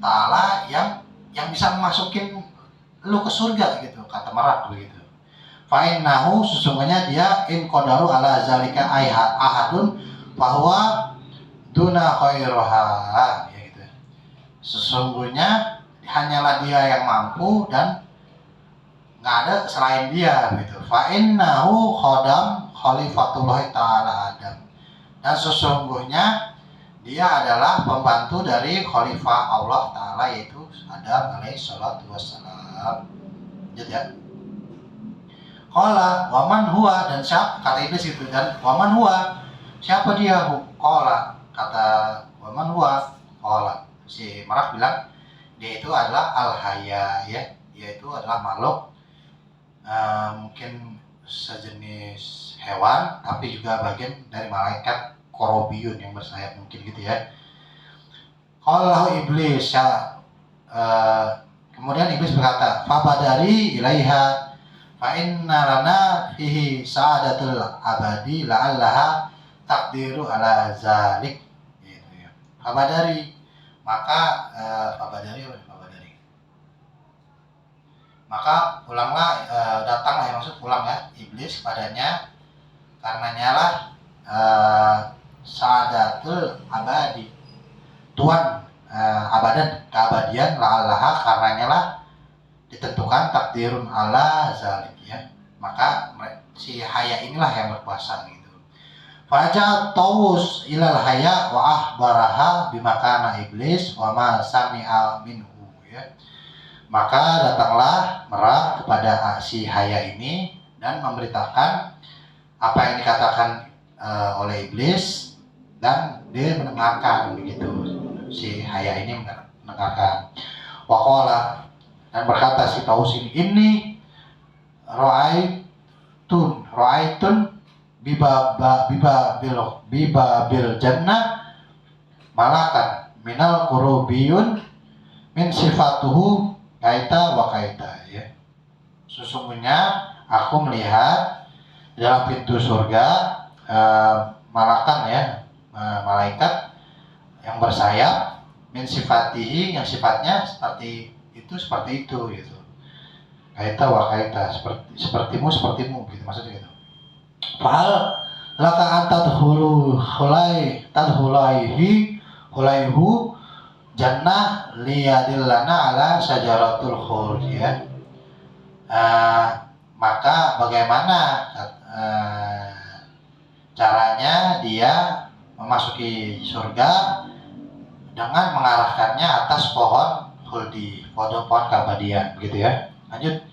ta'ala yang bisa memasukin lu ke surga, gitu, kata merak begitu. Fa'innahu, sesungguhnya dia in qadaru ala zalika ahadun bahwa duna khairoha, ya, gitu. Sesungguhnya hanyalah dia yang mampu dan nggak ada selain dia, gitu. Fa'innahu khodam khalifatullah ta'ala Adam, dan sesungguhnya dia adalah pembantu dari khalifah Allah Ta'ala, yaitu Adam alaihi salatu wassalam. Jadi ya, qala waman huwa, dan siapa, kata iblis itu, dan waman huwa, siapa dia? Qala, kata waman huwa, qala, si merak bilang dia itu adalah al-hayya, ya, yaitu adalah makhluk mungkin sejenis hewan tapi juga bagian dari malaikat korobiyun yang bersayap, mungkin gitu ya. Qala iblis, ya, kemudian iblis berkata, fabadari ilaiha fa inna lana fihi sa'adatul abadi la'allaha takdiru ala zalik, gitu ya. Fabadari, maka maka pulanglah, datanglah, yang maksud pulang, ya, iblis padanya, karenanya lah sa'adatul abadi, tuan abadan, keabadian, la'allaha, karenanya lah ditentukan takdirun ala zalik, ya. Maka si haya inilah yang berkuasa, gitu. Faja taus ilal haya wa ahbaraha bimakana iblis wa ma sami'a minhu, ya. Maka datanglah merak kepada si haya ini dan memberitakan apa yang dikatakan oleh iblis, dan dia mendengarkan, begitu. Si haya ini mendengarkan. Waqala, dan berkata si Taus ini ra'aitun bibabil jannah malakan minal kurubiyun min sifatuhu kaita wa kaita, ya. Sesungguhnya aku melihat dalam pintu surga malakan, ya, malaikat yang bersayap min sifatihi, yang sifatnya seperti itu gitu. Kaita wa kaita, sepertimu gitu maksudnya gitu. Fahal laka antadhulu hulaihu jannah liyadillana ala syajaratul khuld, ya. Maka bagaimana caranya dia memasuki surga dengan mengarahkannya atas pohon khuldi, pohon keabadian, gitu ya. Lanjut.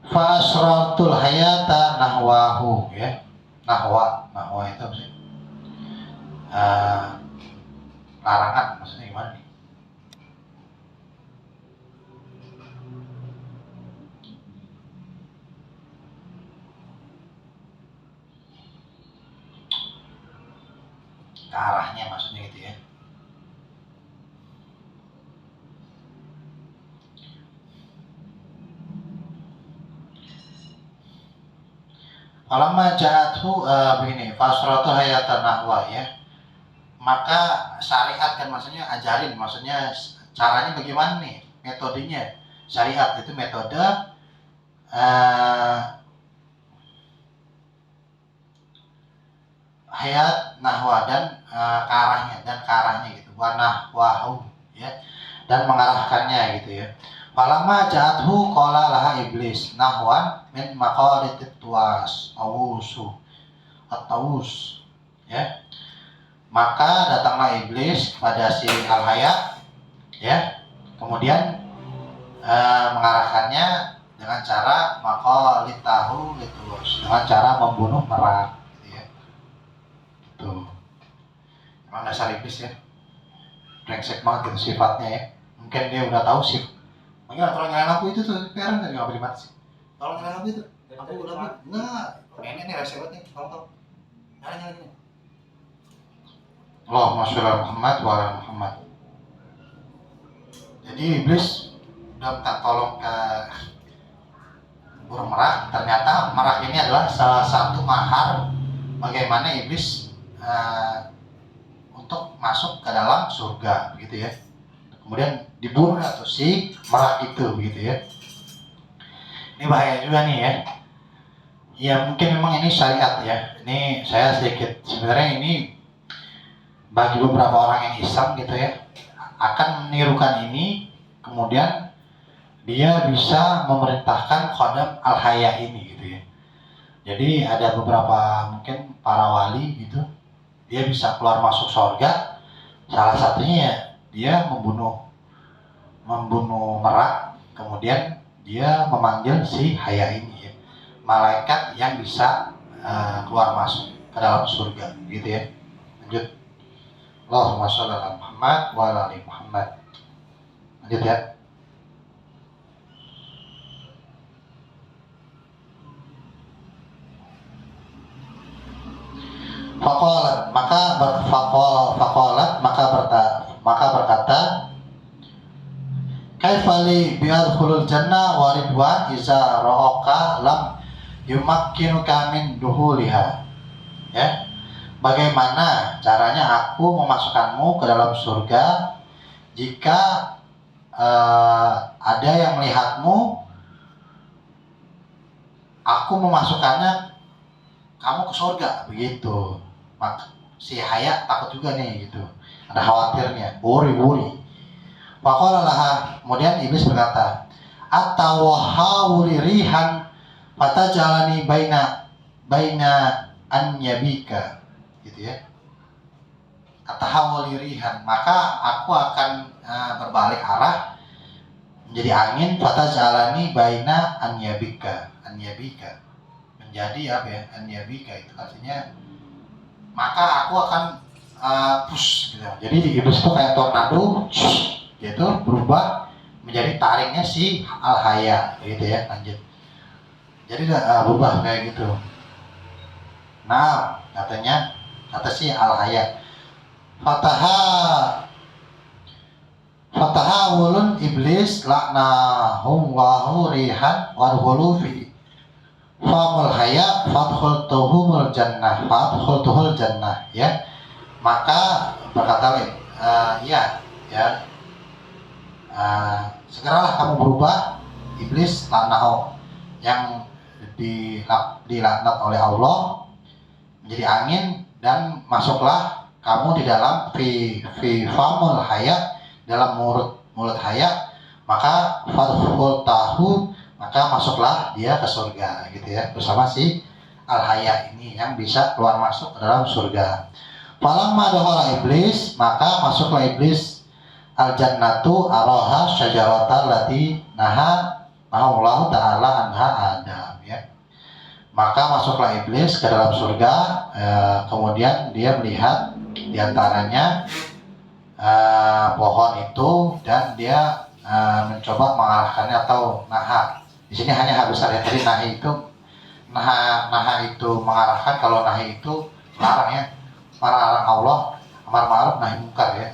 Fasratul hayata nahwahu, ya. Nahwa itu apa sih? Larangan, maksudnya gimana nih? Ke arahnya maksudnya gitu, ya. Falamma ja'athu begini, fasratu hayatan nahwa, ya. Maka syariat kan maksudnya ajarin, maksudnya caranya bagaimana nih, metodenya. Syariat itu metode hayat nahwa dan ke arahnya gitu, wa nahwahu, ya, dan mengarahkannya gitu, ya. Falamma ja'athu qala laha iblis nahwan min maqalitit tuwas at-tawus, ya. Maka datanglah iblis kepada si al-hayat, ya, kemudian mengarahkannya dengan cara maqalitahu litus, dengan cara membunuh merak, gitu, ya. Tuh, emang dasar iblis, ya, brengsek banget gitu sifatnya, ya. Mungkin dia udah tahu sih. Makanya tolong nyalain lampu itu tuh, Peren tadi nggak beri mati sih. Tolong nyalain lampu itu. Lampu udah nggak. Ini nih rese banget nih. Tolong. Nyalain ini. Allahumma sholli ala Muhammad wa ala Muhammad. Jadi iblis udah minta tolong ke burung merak. Ternyata merak ini adalah salah satu mahar bagaimana iblis untuk masuk ke dalam surga, begitu, ya. Kemudian dibunuh atau si merak itu, begitu, ya. Ini bahaya juga nih, ya. Ya mungkin memang ini syariat, ya. Ini saya sedikit sebenarnya ini bagi beberapa orang yang Islam gitu, ya, akan menirukan ini, kemudian dia bisa memerintahkan khodam al-haya ini, gitu, ya. Jadi ada beberapa mungkin para wali gitu, dia bisa keluar masuk surga. Salah satunya ya dia membunuh merak, kemudian dia memanggil si haya ini, ya, malaikat yang bisa keluar masuk ke dalam surga, gitu, ya. Lanjut. Allahumma sholli ala Muhammad wa ala ali Muhammad. Lanjut, ya. Faqalat maka berkata kaifali biadkhulul jannah wa ridwan iza ra'aka lam yumakkinuka min duhuliha, ya. Bagaimana caranya aku memasukkanmu ke dalam surga jika ada yang melihatmu, aku memasukkannya kamu ke surga, begitu. Maka si haya takut juga nih, gitu, ada khawatirnya, wuri. Faqala kemudian iblis berkata, atawahawli rihan fatajalani baina anyabika, gitu, ya. Atahawli rihan, maka aku akan berbalik arah menjadi angin, fatajalani baina anyabika, menjadi apa, ya, anyabika itu artinya maka aku akan push, gitu. Jadi iblis itu kayak tornado, gitu, berubah menjadi taringnya si al-haya, gitu, ya. Lanjut. Jadi berubah kayak gitu. Nah, katanya kata si al-haya. Fataha wulun iblis laknahum wahu rihan warhulu fi famul haya fadkhultuhumul jannah ya. Maka berkata segeralah kamu berubah iblis laknahu yang dilaknat oleh Allah menjadi angin, dan masuklah kamu di dalam fi famul haya, dalam mulut haya, maka fadkhultahu, maka masuklah dia ke surga gitu ya, bersama si al-haya ini yang bisa keluar masuk ke dalam surga. Falamma dakhala iblis, maka masuklah iblis al-jannatu araha syajarata lati naha Allah ta'ala anha Adam ya. Maka masuklah iblis ke dalam surga, kemudian dia melihat diantaranya pohon itu, dan dia mencoba mengalahkannya atau naha. Di sini hanya harus ada tadi nahi itu, naha itu mengalahkan. Kalau nahi itu melarang ya, melarang Allah, amar ma'ruf nahi munkar ya,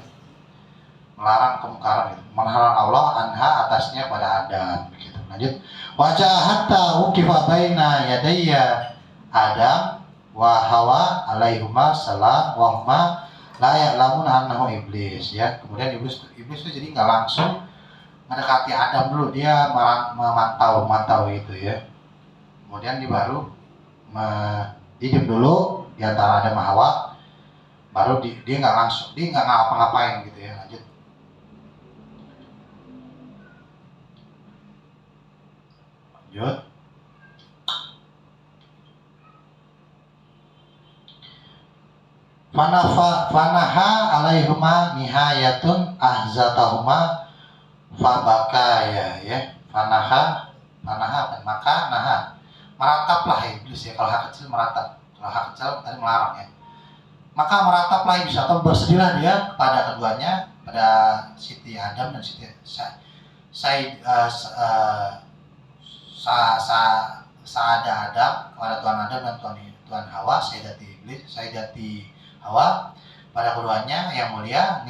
melarang kemungkaran itu, melarang Allah anha atasnya pada Adam begitu. Lanjut, wajah hatta ukifa baina yadayya Adam wa Hawa alaihuma salam wa huma la ya'lamun annahu iblis ya. Kemudian iblis itu jadi nggak langsung mendekati Adam dulu, dia memantau itu ya. Kemudian dia baru diam dulu di antara Adam dan Hawa, baru dia nggak langsung, dia nggak ngapa-ngapain gitu ya. Lanjut, fanaha alaihuma nihayatun ahzatahuma fabakaya ya. Fanaha maka naha, merataplah iblis ya. Kalau hak kecil meratap, kalau hak kecil tadi melarang ya. Maka merataplah iblis atau bersedihlah dia kepada keduanya, pada Siti Adam dan Siti Saada Adam, kepada Tuhan Adam dan Tuhan Hawa, Sayyidati Hawa, pada keduanya yang mulia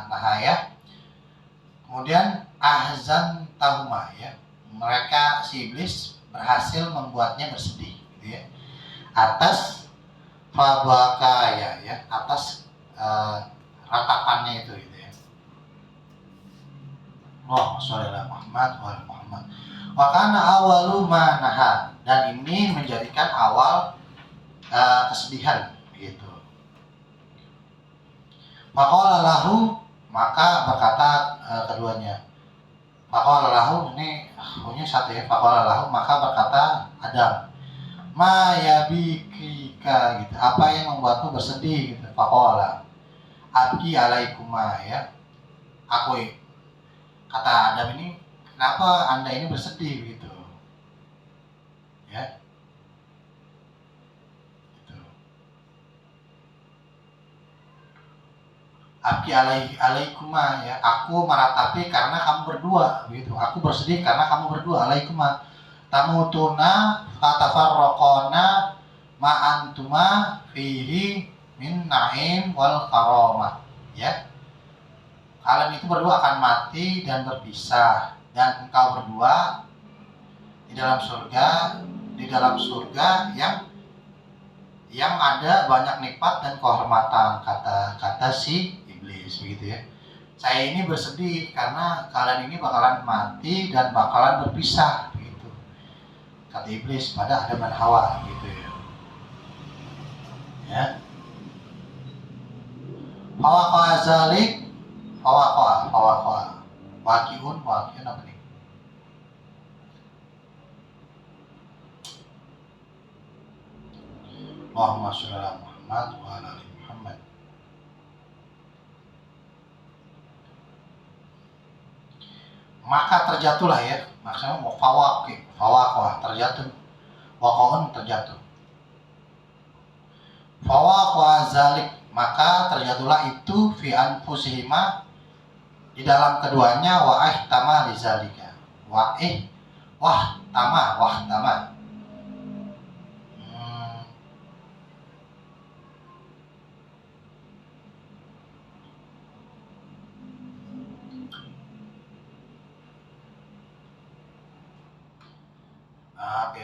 nahaya. Kemudian ahzan tahuma ya, mereka si iblis berhasil membuatnya bersedih gitu ya, atas fabakaya ya, atas ratapannya itu gitu ya. Allahumma sholli ala Muhammad wa ala Muhammad. Wa kana awalu ma naha, dan ini menjadikan awal kesedihan gitu. Faqala lahu, maka berkata keduanya. Faqala lahu, ini punya satu ya. Faqala lahu, maka berkata Adam, ma yabikika gitu, apa yang membuatmu bersedih gitu. Faqala abki alaikuma ya, aku, kata Adam ini, kenapa anda ini bersedih gitu ya. Gitu. Abki alaikuma ya, aku meratapi karena kamu berdua gitu. Aku bersedih karena kamu berdua. Alaikuma tamutuna fatafarraqona ma'antuma fihi min na'im wal karamah ya. Kalian itu berdua akan mati dan berpisah, dan engkau berdua di dalam surga yang ada banyak nikmat dan kehormatan, kata si iblis begitu ya. Saya ini bersedih karena kalian ini bakalan mati dan bakalan berpisah begitu, kata iblis pada Adam dan Hawa gitu ya. Ya. Hawa zalik wakiun apa nih? Allahumma sholli ala Muhammad wa ala ali Muhammad. Maka terjatuhlah ya, maksudnya fawaqah terjatuh, waqa'un terjatuh. Fawaqah zalik, maka terjatuhlah itu fi anfusihima, di dalam keduanya, tama lizalika,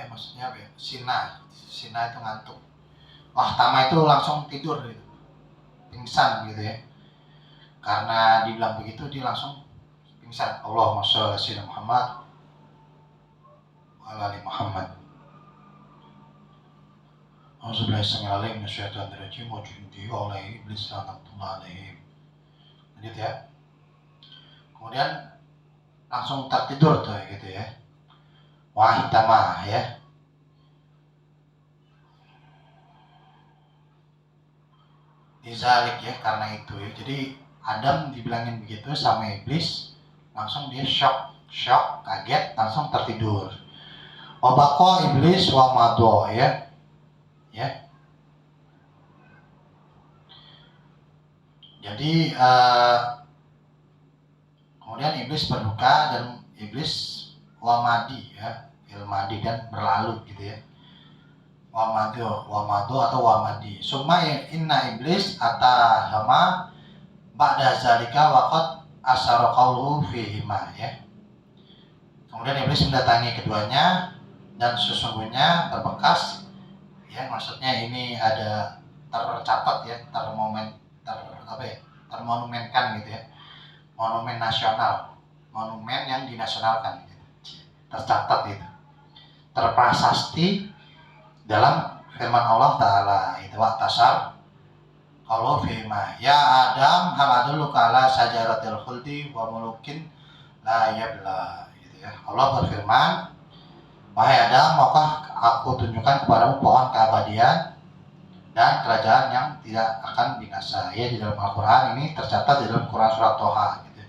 maksudnya apa ya? Sina itu ngantuk. Wah, Tama itu langsung tidur gitu, pingsan gitu ya. Karena dibilang begitu dia langsung pingsan. Allahumma sholli ala sayyidina Muhammad wa ala ali Muhammad. Auzubillahi samil alim minasyaitonir rajim wa jundi wa ala iblis lanatullah alaihim. Lanjut ya. Kemudian langsung tertidur tuh gitu ya. Wahai Tama ya. Dizalik ya, karena itu ya. Jadi Adam dibilangin begitu sama iblis, langsung dia shock, kaget, langsung tertidur. Wabako iblis wa mado ya. Jadi kemudian iblis berduka dan iblis wamadi ya, ilmadi dan berlalu gitu ya. Wamado atau wamadi. Summa inna iblis atahama ba'da zalika waqad asyara qawluhu fihima ya. Kemudian iblis mendatangi keduanya dan sesungguhnya berbekas ya, maksudnya ini ada tercatat ya, termonumenkan gitu ya. Monumen nasional, monumen yang dinasionalkan gitu. Tercatat itu. Terprasasti dalam firman Allah Ta'ala itu waktasar kalau firman ya Adam hal adulluka ala sajaratil khuldi wa mulukin la yabla gitu ya. Allah berfirman, wahai Adam, maukah aku tunjukkan kepadamu pohon keabadian dan kerajaan yang tidak akan binasa. Ya, di dalam Al-Quran ini tercatat di dalam Quran surat Toha gitu.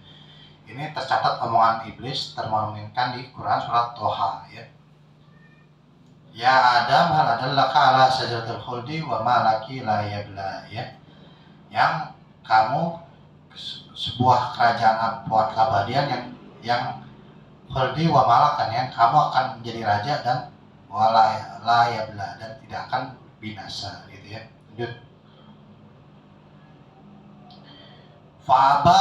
Ini tercatat omongan iblis termonumenkan di Quran surat Toha ya. Ya Adam hal adallaka ala sajaratil khuldi wa ma laki la yabla ya. Yang kamu sebuah kerajaan pohon keabadian yang khuldi wa malakan, yang kamu akan menjadi raja dan wala la yabla dan tidak akan binasa gitu ya. Lanjut. Fa'aba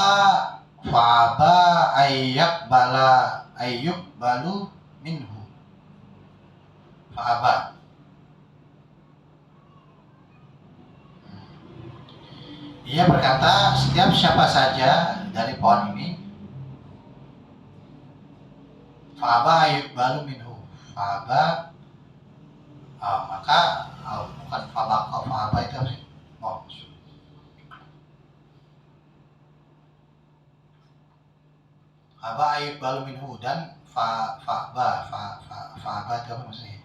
ayyuk balu minhu. Fa'aba. Ia berkata, setiap siapa saja dari pohon ini, fa'aba ayyuk balu minhu. Fa'aba, maka bukan fa'aba itu apa sih? Fa'aba ayyuk balu minhu dan fa'aba itu apa maksudnya?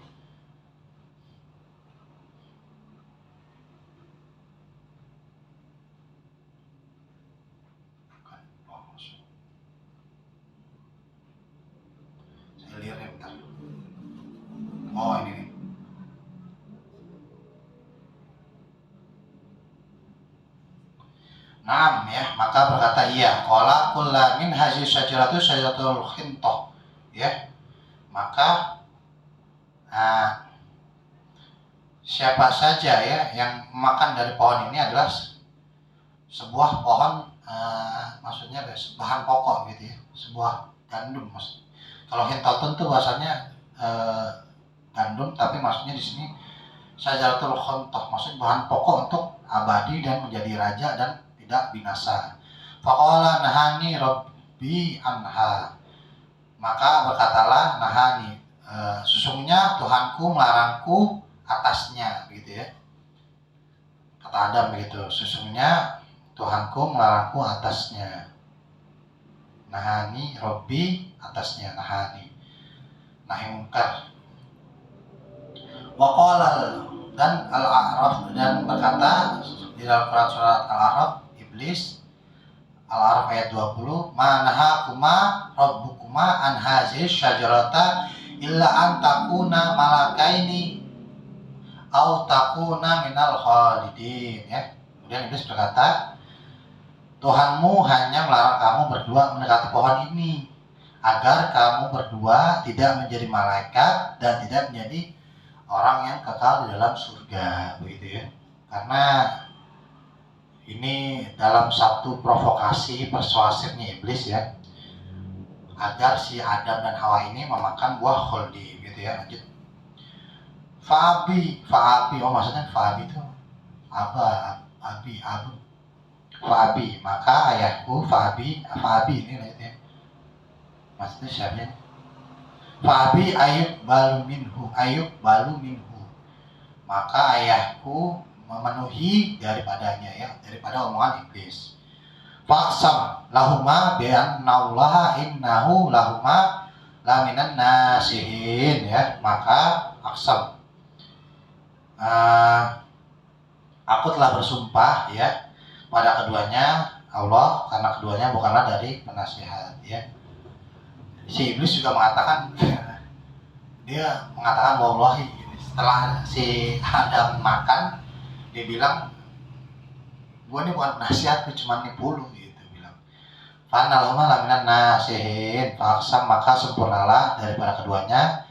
Saya lihat ya bentar. Oh ini nih. Naam ya, maka berkata ia, qala kullu min hazihi syajaratul khintoh ya. Maka siapa saja ya yang makan dari pohon ini adalah sebuah pohon, maksudnya bahan pokok gitu ya, sebuah gandum maksudnya. Kalau hintotun itu bahasanya gandum, tapi maksudnya di sini syajaratul khintoh, maksudnya bahan pokok untuk abadi dan menjadi raja dan tidak binasa. Faqala nahani rabbi anha. Maka berkatalah nahani, sesungguhnya Tuhanku melarangku atasnya gitu ya. Kata Adam begitu, sesungguhnya Tuhanku melarangku atasnya. Nahani rabbi, atasnya nahani. Nahi mungkar. Waqala dan Al-A'raf, dan berkata di dalam Quran surat Al-A'raf, iblis, Al-A'raf ayat 20, ma nahakuma rabbukuma an hazihi syajarata illa an takuna malakaini au takuna minal khalidin ya. Kemudian iblis berkata, Tuhanmu hanya melarang kamu berdua mendekati pohon ini agar kamu berdua tidak menjadi malaikat dan tidak menjadi orang yang kekal di dalam surga begitu ya. Karena ini dalam satu provokasi persuasifnya iblis ya, agar si Adam dan Hawa ini memakan buah khuldi gitu gitu ya. Lanjut. Fa'abi, oh maksudnya Fa'abi itu abu. Fa'abi, maka ayahku Fa'abi ini ya. Maksudnya siapa? Fa'abi ayub balu minhu. Maka ayahku memenuhi daripadanya ya, daripada omongan iblis. Faqsam lahuma bi'annallaha innahu lahuma laminan nasihin ya. Maka aksam, aku telah bersumpah ya pada keduanya Allah, karena keduanya bukanlah dari penasihat ya. Si iblis juga mengatakan dia mengatakan wallahi, setelah si Adam makan dia bilang, gua ini bukan penasihat, gua cuma nipu lu gitu bilang. Fanalhuma laminan nasihin, faksam, maka sempurnalah daripada keduanya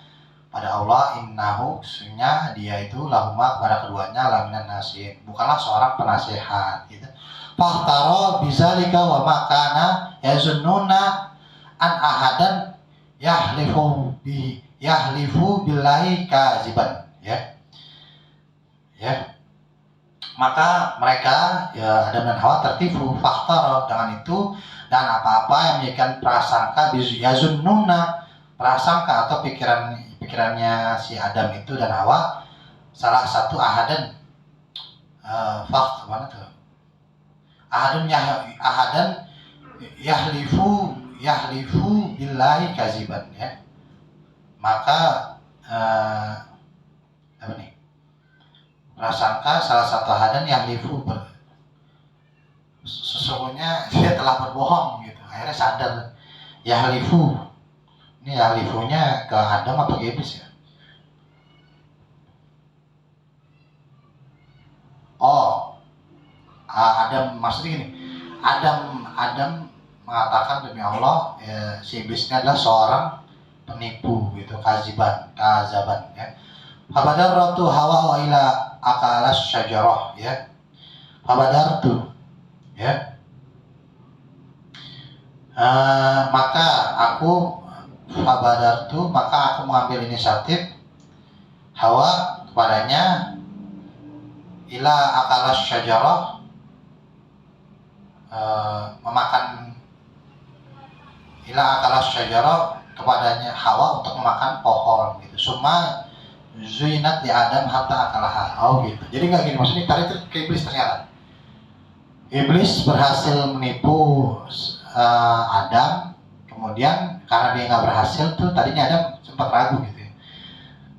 pada Allah, innahu, sesungguhnya dia itu lahuma kepada keduanya laminan nasihin, bukanlah seorang penasihat gitu. Fahtaro bizalika wa makana yazunnuna an ahadan yahlifu billahi kaziban ya. Maka mereka ya Adam dan Hawa tertipu faktor dengan itu, dan apa-apa yang menjadikan prasangka yazunnuna, prasangka atau pikirannya si Adam itu dan Hawa salah satu ahadan faktor mana tuh ahadan yahlifu billahi kaziban ya. Maka apa nih, prasangka salah satu ahadan yahlifu, sesungguhnya dia telah berbohong gitu. Akhirnya sadar yahlifu, ini yahlifunya ke Adam atau ke iblis ya? Adam, maksudnya gini, Adam mengatakan demi Allah ya, si iblis ini adalah seorang penipu gitu, kazaban ya. Fabadartu Hawa wa ila akalas syajarah ya. Fabadartu ya. Maka aku mengambil inisiatif Hawa kepadanya ila akalas syajarah, memakan ila akalas syajarah, kepadanya Hawa untuk memakan pohon gitu. Suma zuinat di Adam hatta akalaha. Oh gitu. Jadi nggak gini, maksudnya tadi itu ke iblis, ternyata iblis berhasil menipu Adam. Kemudian karena dia nggak berhasil tuh, tadinya Adam sempat ragu gitu ya,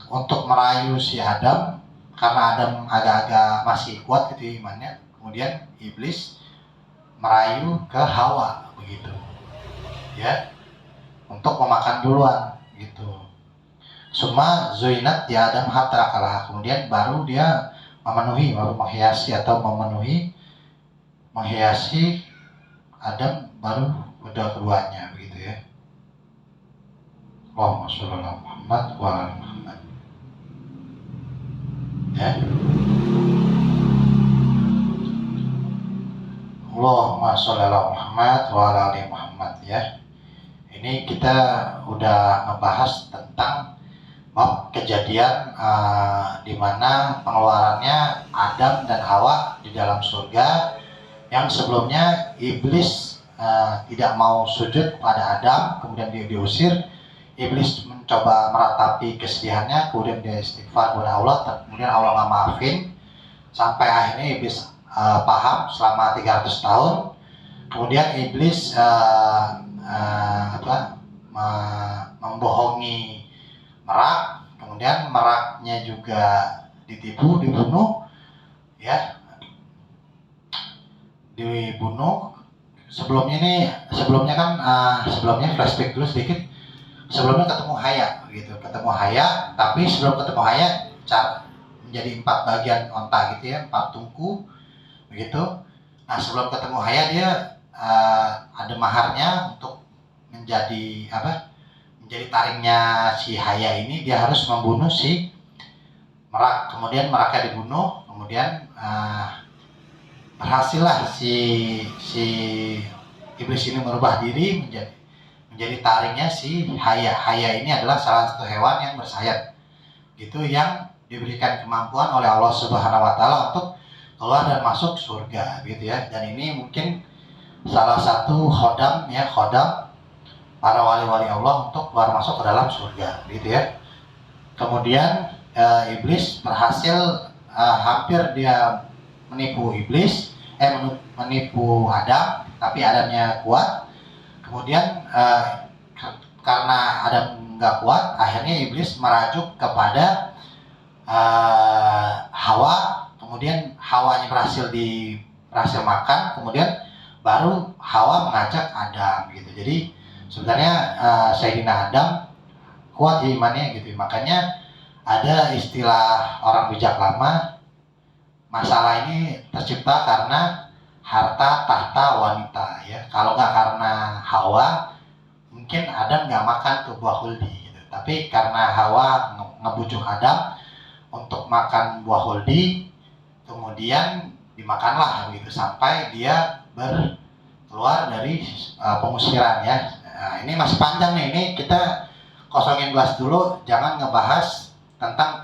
untuk merayu si Adam, karena Adam agak-agak masih kuat gitu imannya. Kemudian iblis merayu ke Hawa begitu ya, untuk memakan duluan gitu. Suma zuinat di Adam hatta kalah, kemudian baru dia menghiasi Adam, baru keduanya begitu ya. Allahumma sholli ala Muhammad wa ala Muhammad ya. Allahumma sholli ala Muhammad wa ala ali Muhammad ya. Ini kita udah ngebahas tentang bab kejadian di mana pengeluarannya Adam dan Hawa di dalam surga, yang sebelumnya iblis tidak mau sujud pada Adam, kemudian dia diusir. Iblis mencoba meratapi kesedihannya, kemudian dia istighfar kepada Allah, kemudian Allah nggak maafin, sampai akhirnya iblis paham selama 300 tahun. Kemudian iblis membohongi merak, kemudian meraknya juga dibunuh ya, dibunuh. Sebelumnya flashback dulu sedikit. Sebelumnya ketemu Haya, tapi sebelum ketemu Haya menjadi 4 bagian onta gitu ya, 4 tungku begitu. Nah, sebelum ketemu Haya dia ada maharnya untuk menjadi taringnya si Haya ini, dia harus membunuh si merak. Kemudian meraknya dibunuh, kemudian berhasillah si iblis ini merubah diri menjadi taringnya si haya. Haya ini adalah salah satu hewan yang bersayap gitu, yang diberikan kemampuan oleh Allah Subhanahu wa taala untuk keluar dan masuk surga gitu ya. Dan ini mungkin salah satu khodam para wali-wali Allah untuk keluar masuk ke dalam surga gitu ya. Kemudian iblis berhasil, hampir dia menipu Adam, tapi Adamnya kuat. Kemudian karena Adam nggak kuat, akhirnya iblis merajuk kepada Hawa. Kemudian Hawanya berhasil makan, kemudian baru Hawa mengajak Adam gitu. Jadi sebenarnya Sayyidina Adam kuat imannya gitu. Makanya ada istilah orang bijak lama, masalah ini tercipta karena harta tahta wanita ya. Kalau nggak karena Hawa, mungkin Adam nggak makan tuh buah huldi gitu. Tapi karena Hawa ngebujuk Adam untuk makan buah huldi, kemudian dimakanlah begitu sampai dia keluar dari pengusiran ya. Nah, ini masih panjang nih, ini kita kosongin gelas dulu, jangan ngebahas tentang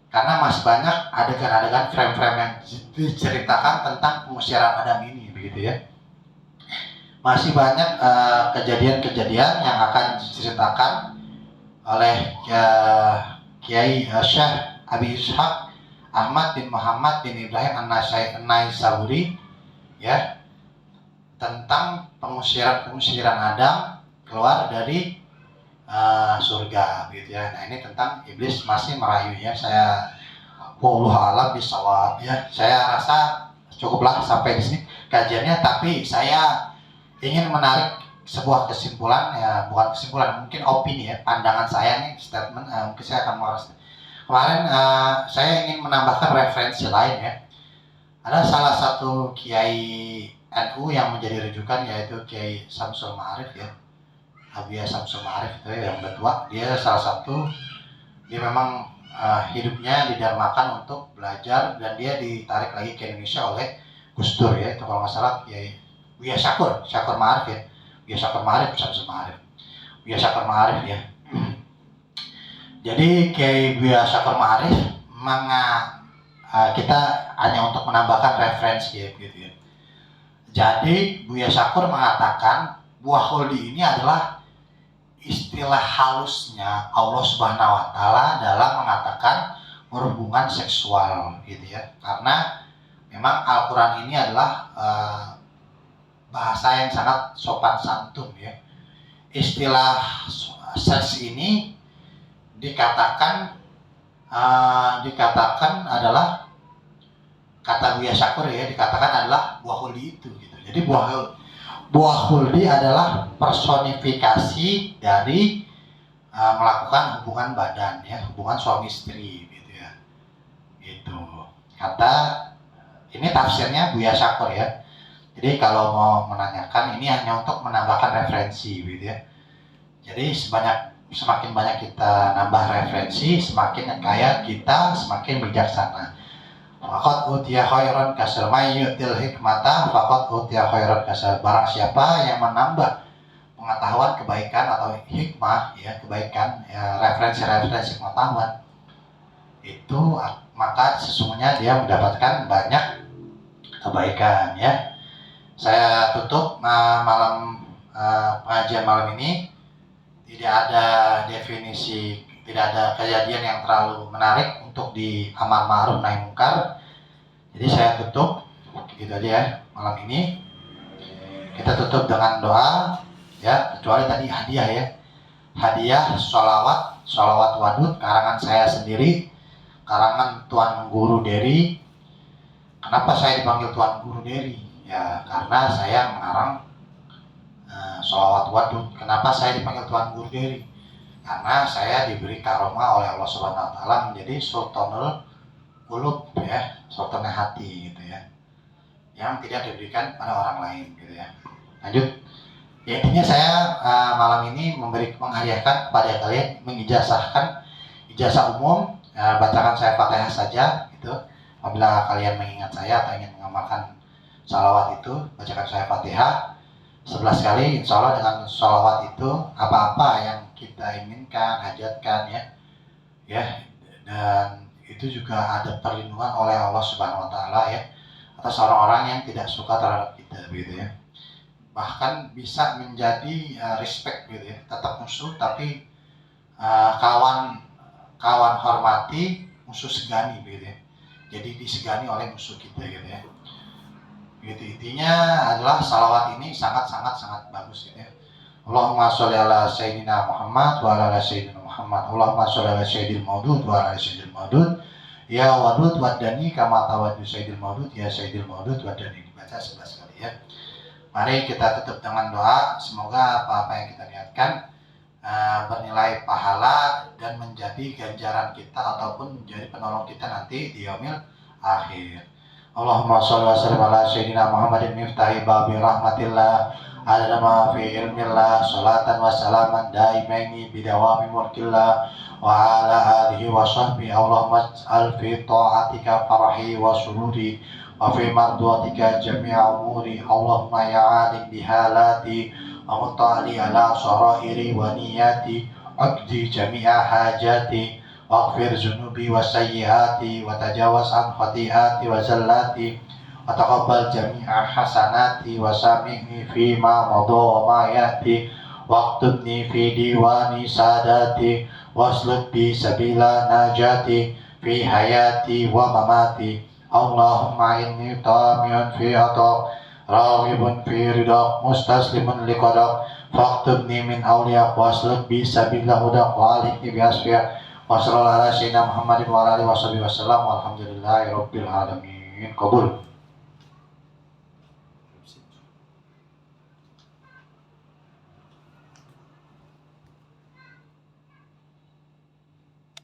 karena masih banyak adegan-adegan frame-frame yang diceritakan tentang pengusiran Adam ini begitu ya. Masih banyak kejadian-kejadian yang akan diceritakan oleh Kiai Syekh Abi Ishaq Ahmad bin Muhammad bin Ibrahim An-Naisaburi ya, tentang pengusiran Adam keluar dari surga gitu ya. Nah, ini tentang iblis masih merayunya. Saya wallahu a'lam bishawab ya. Saya rasa cukuplah sampai di sini kajiannya, tapi saya ingin menarik sebuah kesimpulan ya, bukan kesimpulan, mungkin opini ya, pandangan saya nih, statement. Mungkin saya akan mengulas. Kemarin saya ingin menambahkan referensi lain ya. Ada salah satu kiai NU yang menjadi rujukan, yaitu Kiai Samsul Ma'arif ya, Habibie Samsul Ma'arif itu ya, yang bertua. Dia salah satu, dia memang hidupnya didharmakan untuk belajar, dan dia ditarik lagi ke Indonesia oleh Gus Dur ya. Itu kalau nggak salah Kiai Buya Syakur Ma'arif ya, Buya Syakur Ma'arif, Samsul Ma'arif, Buya Syakur Ma'arif ya. Jadi Kiai Buya Syakur Ma'arif kita hanya untuk menambahkan referensi ya, gitu ya. Jadi Buya Syakur mengatakan buah huldi ini adalah istilah halusnya Allah Subhanahu wa taala dalam mengatakan berhubungan seksual gitu ya. Karena memang Al-Qur'an ini adalah bahasa yang sangat sopan santun ya. Istilah seks ini dikatakan adalah, kata Buya Syakur ya, dikatakan adalah buah huldi itu gitu. Jadi buah huldi adalah personifikasi dari melakukan hubungan badan ya, hubungan suami istri gitu ya. Itu kata, ini tafsirnya Buya Syakur ya. Jadi kalau mau menanyakan, ini hanya untuk menambahkan referensi gitu ya. Jadi semakin banyak kita nambah referensi, semakin kaya kita, semakin bijaksana. Faqad utiya khairan kasir may yu'til hikmata faqad utiya khairan kasir. Barang siapa yang menambah pengetahuan, kebaikan atau hikmah ya, kebaikan ya, referensi pengetahuan itu, maka sesungguhnya dia mendapatkan banyak kebaikan ya. Saya tutup pengajian malam ini. Tidak ada definisi, tidak ada kejadian yang terlalu menarik untuk di amar ma'ruf nahi mungkar. Jadi saya tutup gitu aja ya malam ini. Kita tutup dengan doa ya, kecuali tadi hadiah ya. Hadiah sholawat wadud karangan saya sendiri, karangan Tuan Guru Dery. Kenapa saya dipanggil Tuan Guru Dery? Ya karena saya mengarang sholawat wadud. Kenapa saya dipanggil Tuan Guru Dery? Karena saya diberi karomah oleh Allah Subhanahu wa taala menjadi sultanul qulub ya, sultannya hati gitu ya, yang tidak diberikan pada orang lain gitu ya. Lanjut. Ya, intinya saya malam ini menghadiahkan kepada kalian, mengijazahkan ijazah umum, bacakan saya Fatihah saja gitu. Apabila kalian mengingat saya atau ingin mengamalkan salawat itu, bacakan saya Fatihah. 11 kali, insya Allah dengan sholawat itu apa-apa yang kita inginkan, hajatkan ya, dan itu juga ada perlindungan oleh Allah Subhanahu Wa Taala ya atas orang-orang yang tidak suka terhadap kita begitu ya. Bahkan bisa menjadi respect gitu ya, tetap musuh tapi kawan hormati, musuh segani gitu ya. Jadi disegani oleh musuh kita gitu ya. Gitu intinya adalah salawat ini sangat bagus gitu ya. Allahumma sholli ala sayyidina Muhammad wa ala sayyidina Muhammad. Allahumma sholli ala sayyidil maudud wa ala sayyidil maudud. Ya wadud wadani kama tawaddu sayyidil maudud ya sayyidil maudud wadani. Dibaca 11 kali ya. Mari kita tutup dengan doa. Semoga apa-apa yang kita niatkan bernilai pahala dan menjadi ganjaran kita ataupun menjadi penolong kita nanti di yaumil akhir. Allahumma sholli wa sallim ala sayyidina Muhammadin miftahi babi rahmatillah adada ma fi ilmillah salatan wa salaman daimaini bidawami mulkillah wa ala alihi wa sahbihi. Allahumma ij'al fi ta'atika farahi wa sururi wa fi marduatika jami'a umuri. Allahumma ya alim bihalati wa mutali ala sarairi wa niyati aqdi jami'a hajati waghfir zunubi wa sayyiati wa tajawaz an khati'ati wa zallati wa taqabbal jami'a hasanati wa samihni fi ma madha wa ma yati waktubni fi diwani sadati wasluk bi sabila najati fi hayati wa mamati. Allahumma inni tamiun fi atak raghibun fi ridak mustaslimun liqadak faktubni min awliyak wasluk bi sabila hudak wa alikni bi asfiyak wa sallallahu ala sayyidina Muhammadin wa ala alihi wa sahbihi wa sallam walhamdulillahi rabbil alamin. Qabul.